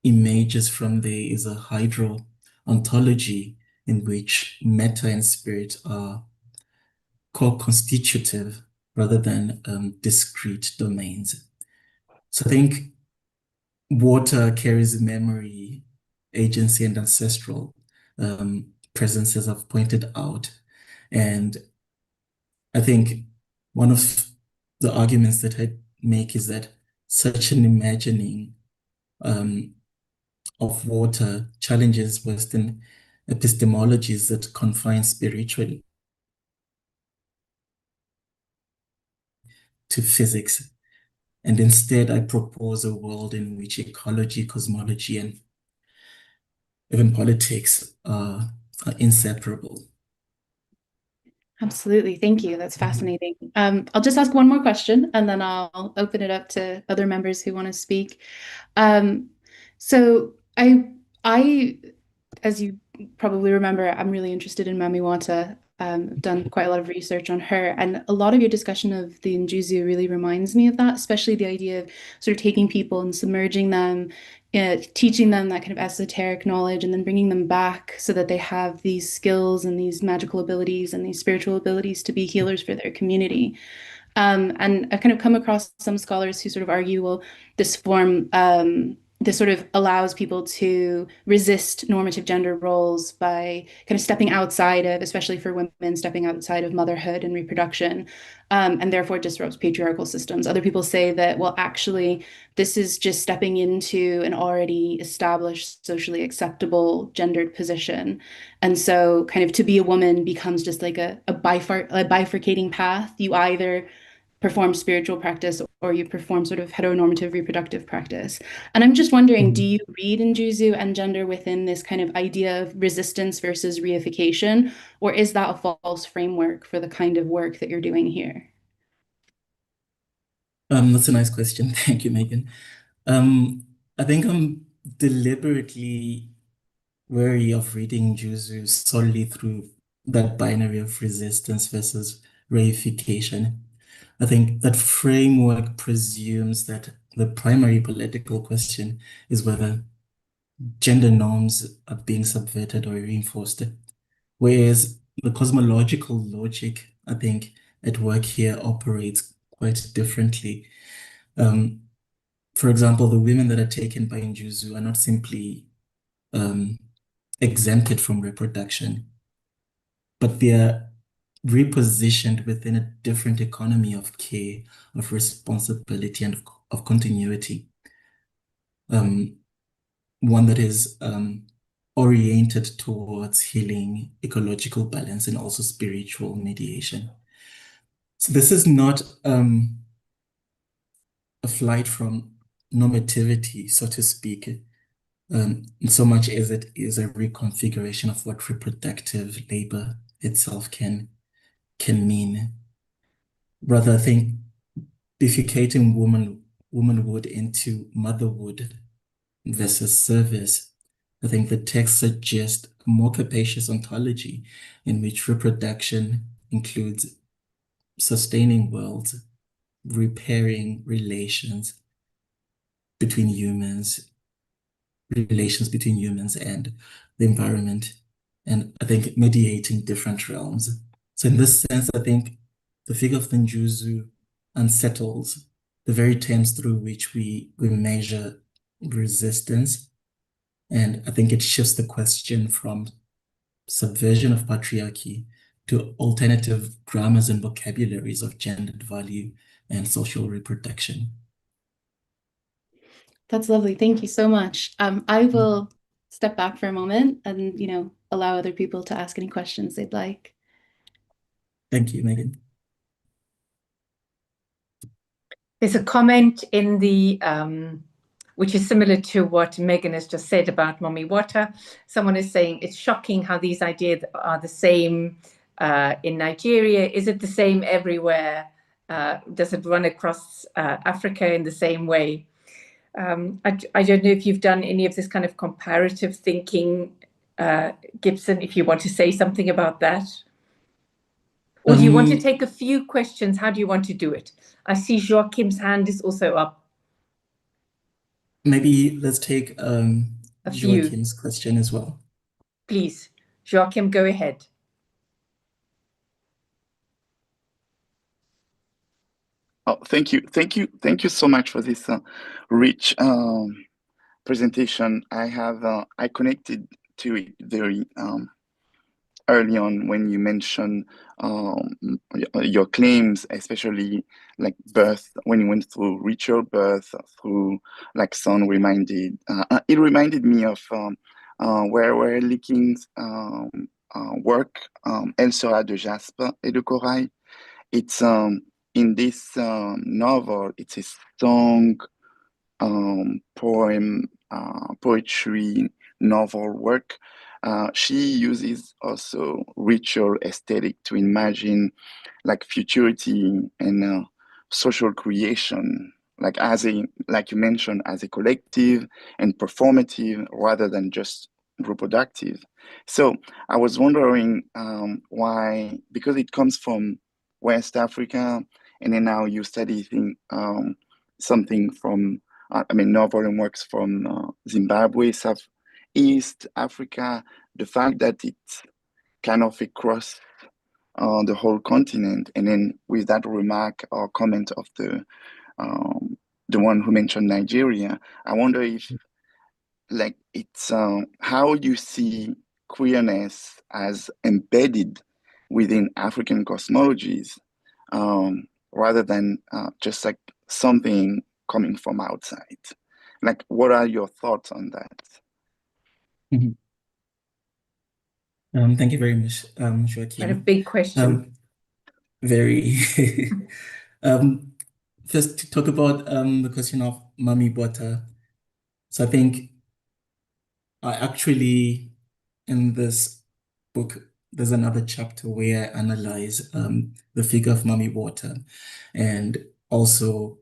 emerges from there is a hydro-ontology in which matter and spirit are co-constitutive rather than discrete domains. So I think water carries memory, agency, and ancestral presences I've pointed out. And I think one of the arguments that I make is that such an imagining of water challenges Western epistemologies that confine spirituality to physics. And instead, I propose a world in which ecology, cosmology, and even politics are inseparable. Absolutely. Thank you. That's fascinating. I'll just ask one more question and then I'll open it up to other members who want to speak. So I, as you probably remember, I'm really interested in Mami Wata. I've done quite a lot of research on her, and a lot of your discussion of the Njuzu really reminds me of that, especially the idea of sort of taking people and submerging them, teaching them that kind of esoteric knowledge, and then bringing them back so that they have these skills and these magical abilities and these spiritual abilities to be healers for their community. And I've kind of come across some scholars who sort of argue, well, this form this sort of allows people to resist normative gender roles by kind of stepping outside of, especially for women, stepping outside of motherhood and reproduction, and therefore disrupts patriarchal systems. Other people say that, well, actually, this is just stepping into an already established, socially acceptable gendered position. And so kind of to be a woman becomes just like a bifurcating path. You either perform spiritual practice or you perform sort of heteronormative reproductive practice. And I'm just wondering, do you read Njuzu and gender within this kind of idea of resistance versus reification, or is that a false framework for the kind of work that you're doing here? That's a nice question. Thank you, Megan. I think I'm deliberately wary of reading Njuzu solely through that binary of resistance versus reification. I think that framework presumes that the primary political question is whether gender norms are being subverted or reinforced, whereas the cosmological logic, I think, at work here operates quite differently. For example, the women that are taken by Njuzu are not simply exempted from reproduction, but they are repositioned within a different economy of care, of responsibility, and of continuity. One that is oriented towards healing, ecological balance, and also spiritual mediation. So this is not a flight from normativity, so to speak, so much as it is a reconfiguration of what reproductive labor itself can mean. Rather, I think bifurcating womanhood into motherhood versus service, I think the text suggests a more capacious ontology in which reproduction includes sustaining worlds, repairing relations between humans and the environment, and I think mediating different realms. So in this sense, I think the figure of the Njuzu unsettles the very terms through which we measure resistance. And I think it shifts the question from subversion of patriarchy to alternative grammars and vocabularies of gendered value and social reproduction. That's lovely. Thank you so much. I will step back for a moment and, allow other people to ask any questions they'd like. Thank you, Megan. There's a comment in the, which is similar to what Megan has just said about Mommy Water. Someone is saying it's shocking how these ideas are the same in Nigeria. Is it the same everywhere? Does it run across Africa in the same way? I don't know if you've done any of this kind of comparative thinking, Gibson, if you want to say something about that. Or do you want to take a few questions? How do you want to do it? I see Joachim's hand is also up. Maybe let's take Joachim's question as well. Please, Joachim, go ahead. Oh, thank you so much for this rich presentation. I connected to it very early on when you mentioned your claims, especially like birth, when you went through ritual birth, through like sound reminded. It reminded me of where Leaking's work, Elle sera de jaspe et de corail. It's in this novel, it's a song, poem, poetry, novel work. She uses also ritual aesthetic to imagine like futurity and social creation, like you mentioned, as a collective and performative rather than just reproductive. So I was wondering why, because it comes from West Africa, and then now you study something from, novel and works from Zimbabwe, Southeast Africa, the fact that it's kind of across the whole continent, and then with that remark or comment of the one who mentioned Nigeria, I wonder if like it's how you see queerness as embedded within African cosmologies, rather than just like something coming from outside. Like, what are your thoughts on that? Mhm. Thank you very much, Quite a Joaquin. big question. Very. Um, First, to talk about the question of Mami Bota. So I think I actually, in this book, there's another chapter where I analyze the figure of Mami Bota and also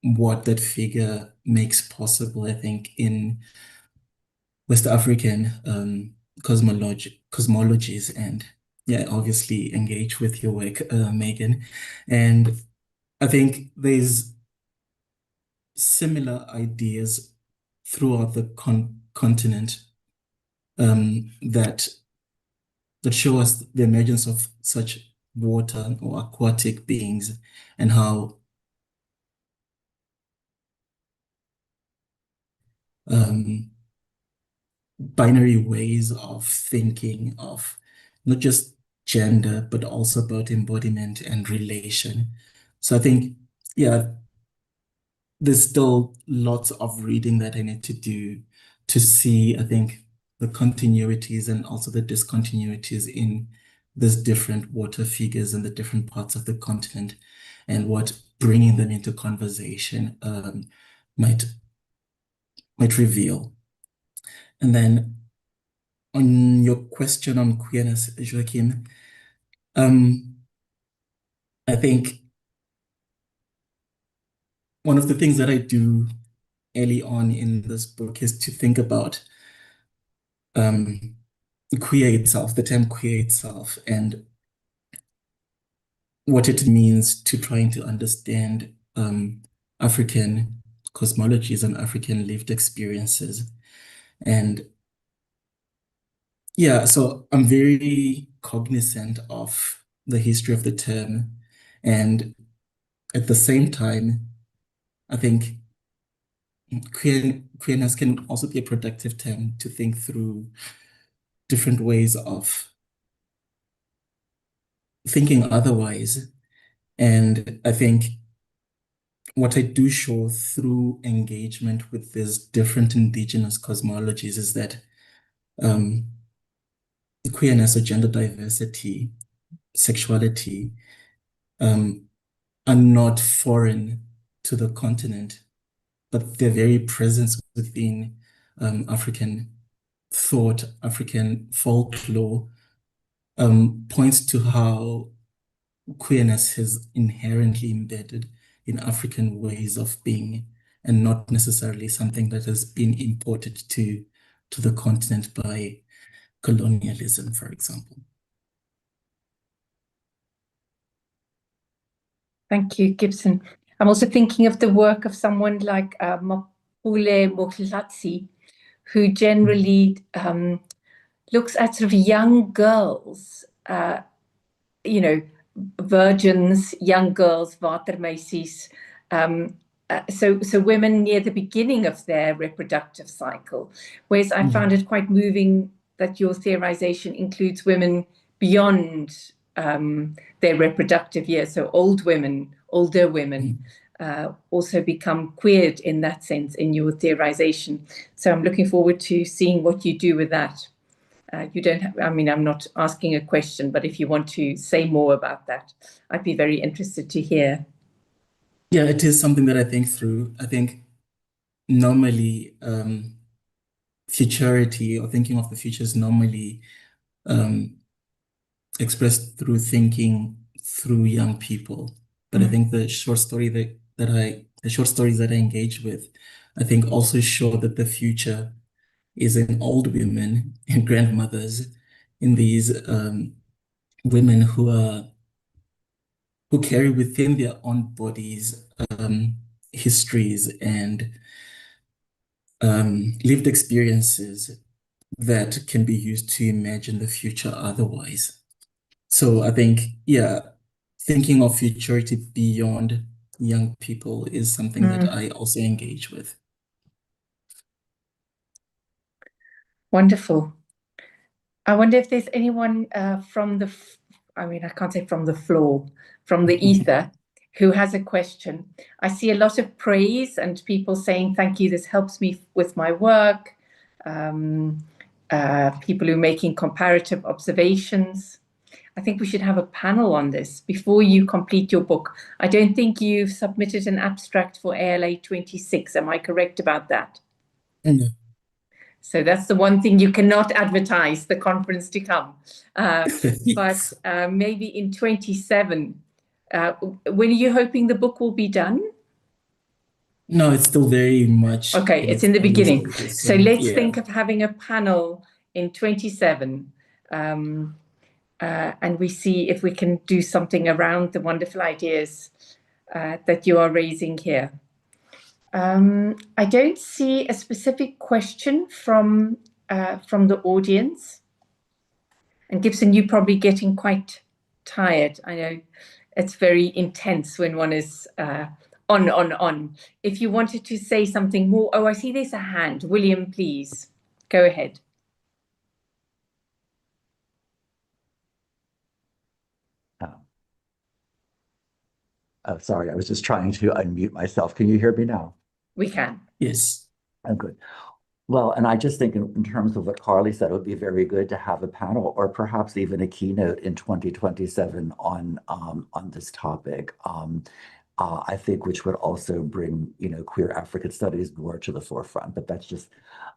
what that figure makes possible, I think, in West African cosmologies, and yeah, obviously engage with your work, Megan. And I think there's similar ideas throughout the continent that show us the emergence of such water or aquatic beings and how binary ways of thinking of not just gender, but also about embodiment and relation. So I think, yeah, there's still lots of reading that I need to do to see, I think, the continuities and also the discontinuities in these different water figures in the different parts of the continent, and what bringing them into conversation might reveal. And then on your question on queerness, Joachim, I think one of the things that I do early on in this book is to think about queer itself, the term queer itself, and what it means to trying to understand African cosmologies and African lived experiences. And yeah, so I'm very cognizant of the history of the term. And at the same time, I think queerness can also be a productive term to think through different ways of thinking otherwise. And I think what I do show through engagement with these different indigenous cosmologies is that queerness or gender diversity, sexuality, are not foreign to the continent, but their very presence within African thought, African folklore, points to how queerness is inherently embedded in African ways of being, and not necessarily something that has been imported to the continent by colonialism, for example. Thank you, Gibson. I'm also thinking of the work of someone like Mapule Mokhlatsi, who generally looks at sort of young girls, virgins, young girls, watermeisies, so women near the beginning of their reproductive cycle. Whereas I found it quite moving that your theorization includes women beyond their reproductive years. So older women also become queered in that sense in your theorization. So I'm looking forward to seeing what you do with that. You don't have, I'm not asking a question, but if you want to say more about that, I'd be very interested to hear. Yeah, it is something that I think through. I think normally futurity or thinking of the future is normally expressed through thinking through young people. But I think the short stories that I engage with, I think also show that the future is in old women and grandmothers, in these women who carry within their own bodies histories and lived experiences that can be used to imagine the future otherwise. So I think, yeah, thinking of futurity beyond young people is something that I also engage with. Wonderful. I wonder if there's anyone from the, I can't say from the floor, from the ether, who has a question. I see a lot of praise and people saying, thank you, this helps me with my work. People who are making comparative observations. I think we should have a panel on this before you complete your book. I don't think you've submitted an abstract for ALA 26. Am I correct about that? No. So that's the one thing you cannot advertise, the conference to come. Yes. But maybe in 27, when are you hoping the book will be done? No, it's still very much Okay, in it's its in the early beginning. stages, So let's yeah. think of having a panel in 27. And we see if we can do something around the wonderful ideas that you are raising here. I don't see a specific question from the audience. And Gibson, you're probably getting quite tired. I know it's very intense when one is on. If you wanted to say something more, oh, I see there's a hand. William, please, go ahead. Oh, sorry, I was just trying to unmute myself. Can you hear me now? We can. Yes. I'm good. Well, and I just think in terms of what Carli said, it would be very good to have a panel or perhaps even a keynote in 2027 on this topic. I think which would also bring, queer African studies more to the forefront, but that's just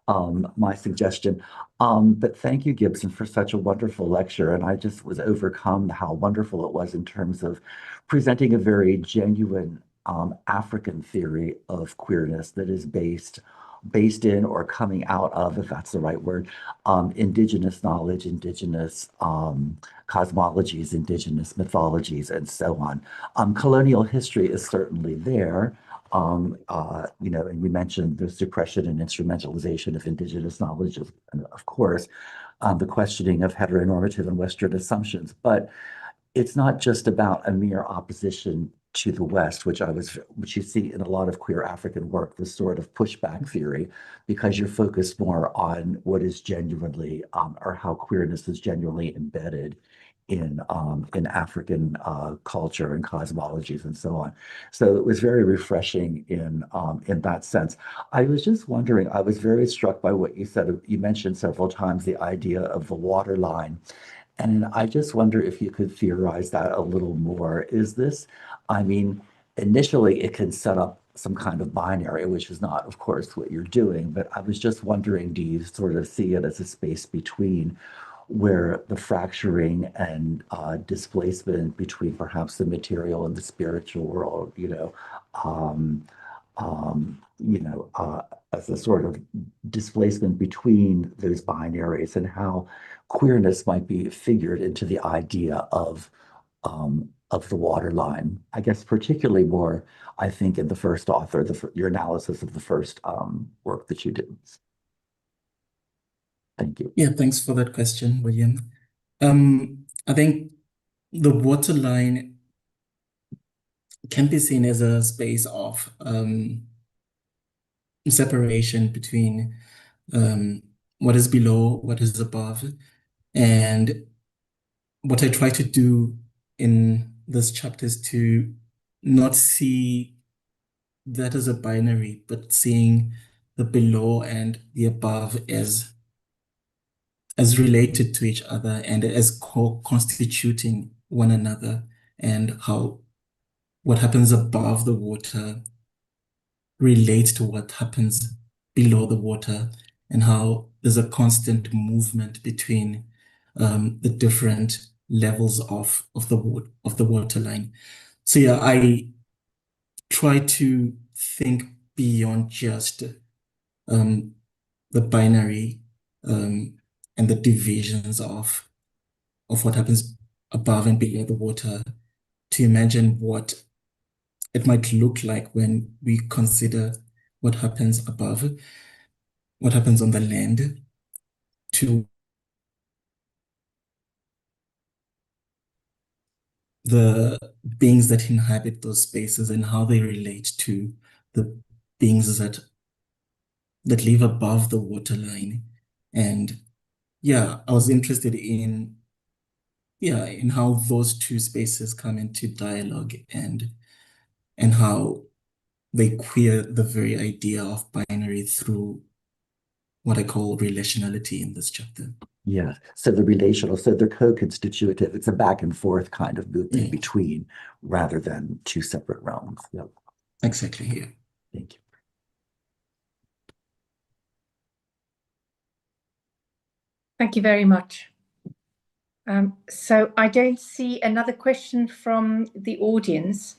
my suggestion. But thank you, Gibson, for such a wonderful lecture. And I just was overcome how wonderful it was in terms of presenting a very genuine African theory of queerness that is based in or coming out of, if that's the right word, indigenous knowledge, indigenous cosmologies, indigenous mythologies, and so on. Colonial history is certainly there. And you mentioned the suppression and instrumentalization of indigenous knowledge, and of course, the questioning of heteronormative and Western assumptions. But it's not just about a mere opposition to the West, which you see in a lot of queer African work, this sort of pushback theory, because you're focused more on what is genuinely, or how queerness is genuinely embedded in African culture and cosmologies and so on. So it was very refreshing in that sense. I was just wondering, I was very struck by what you said. You mentioned several times the idea of the waterline. And I just wonder if you could theorize that a little more. Is this, initially it can set up some kind of binary, which is not, of course, what you're doing, but I was just wondering, do you sort of see it as a space between where the fracturing and displacement between perhaps the material and the spiritual world, as a sort of displacement between those binaries, and how queerness might be figured into the idea of the waterline. I guess particularly more, I think, in the first author, your analysis of the first work that you did. Thank you. Yeah, thanks for that question, William. I think the waterline can be seen as a space of separation between what is below, what is above. And what I try to do in this chapter is to not see that as a binary, but seeing the below and the above as related to each other and as co-constituting one another, and how what happens above the water relates to what happens below the water, and how there's a constant movement between the different levels of the waterline. So yeah, I try to think beyond just the binary and the divisions of what happens above and below the water, to imagine what it might look like when we consider what happens above, what happens on the land, to the beings that inhabit those spaces and how they relate to the beings that live above the waterline, And yeah, I was interested in how those two spaces come into dialogue and how they queer the very idea of binary through what I call relationality in this chapter. Yeah, so the relational, so they're co-constitutive. It's a back and forth kind of movement Yeah. between rather than two separate realms. Yep. Exactly, yeah. Thank you. Thank you very much. So I don't see another question from the audience,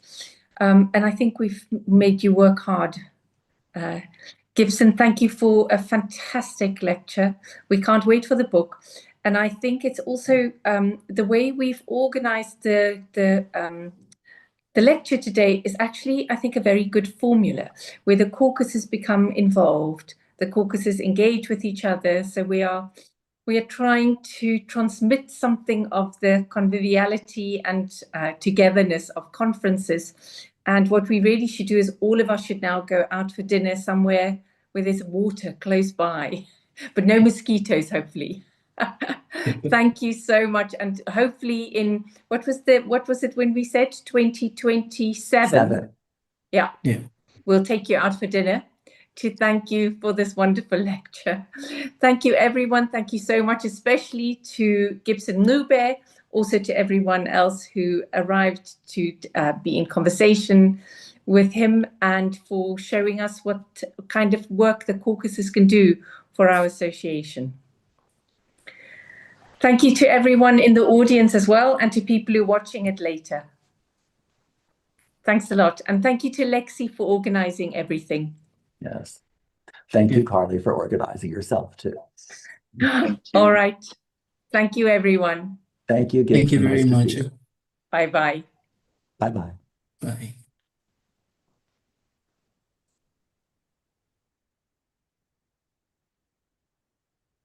and I think we've made you work hard. Gibson, thank you for a fantastic lecture. We can't wait for the book. And I think it's also the way we've organized the lecture today is actually, I think, a very good formula where the caucuses become involved, the caucuses engage with each other. So we are trying to transmit something of the conviviality and togetherness of conferences. And what we really should do is all of us should now go out for dinner somewhere where there's water close by, but no mosquitoes, hopefully. Thank you so much. And hopefully in, what was it when we said 2027? Yeah. We'll take you out for dinner to thank you for this wonderful lecture. Thank you, everyone. Thank you so much, especially to Gibson Ncube, also to everyone else who arrived to be in conversation with him and for showing us what kind of work the caucuses can do for our association. Thank you to everyone in the audience as well and to people who are watching it later. Thanks a lot. And thank you to Lexi for organizing everything. Yes. Thank you, Carli, for organizing yourself too. Thank you. All right. Thank you, everyone. Thank you, Gibson. Thank you very Nice to much. see you. Bye-bye. Bye-bye. Bye.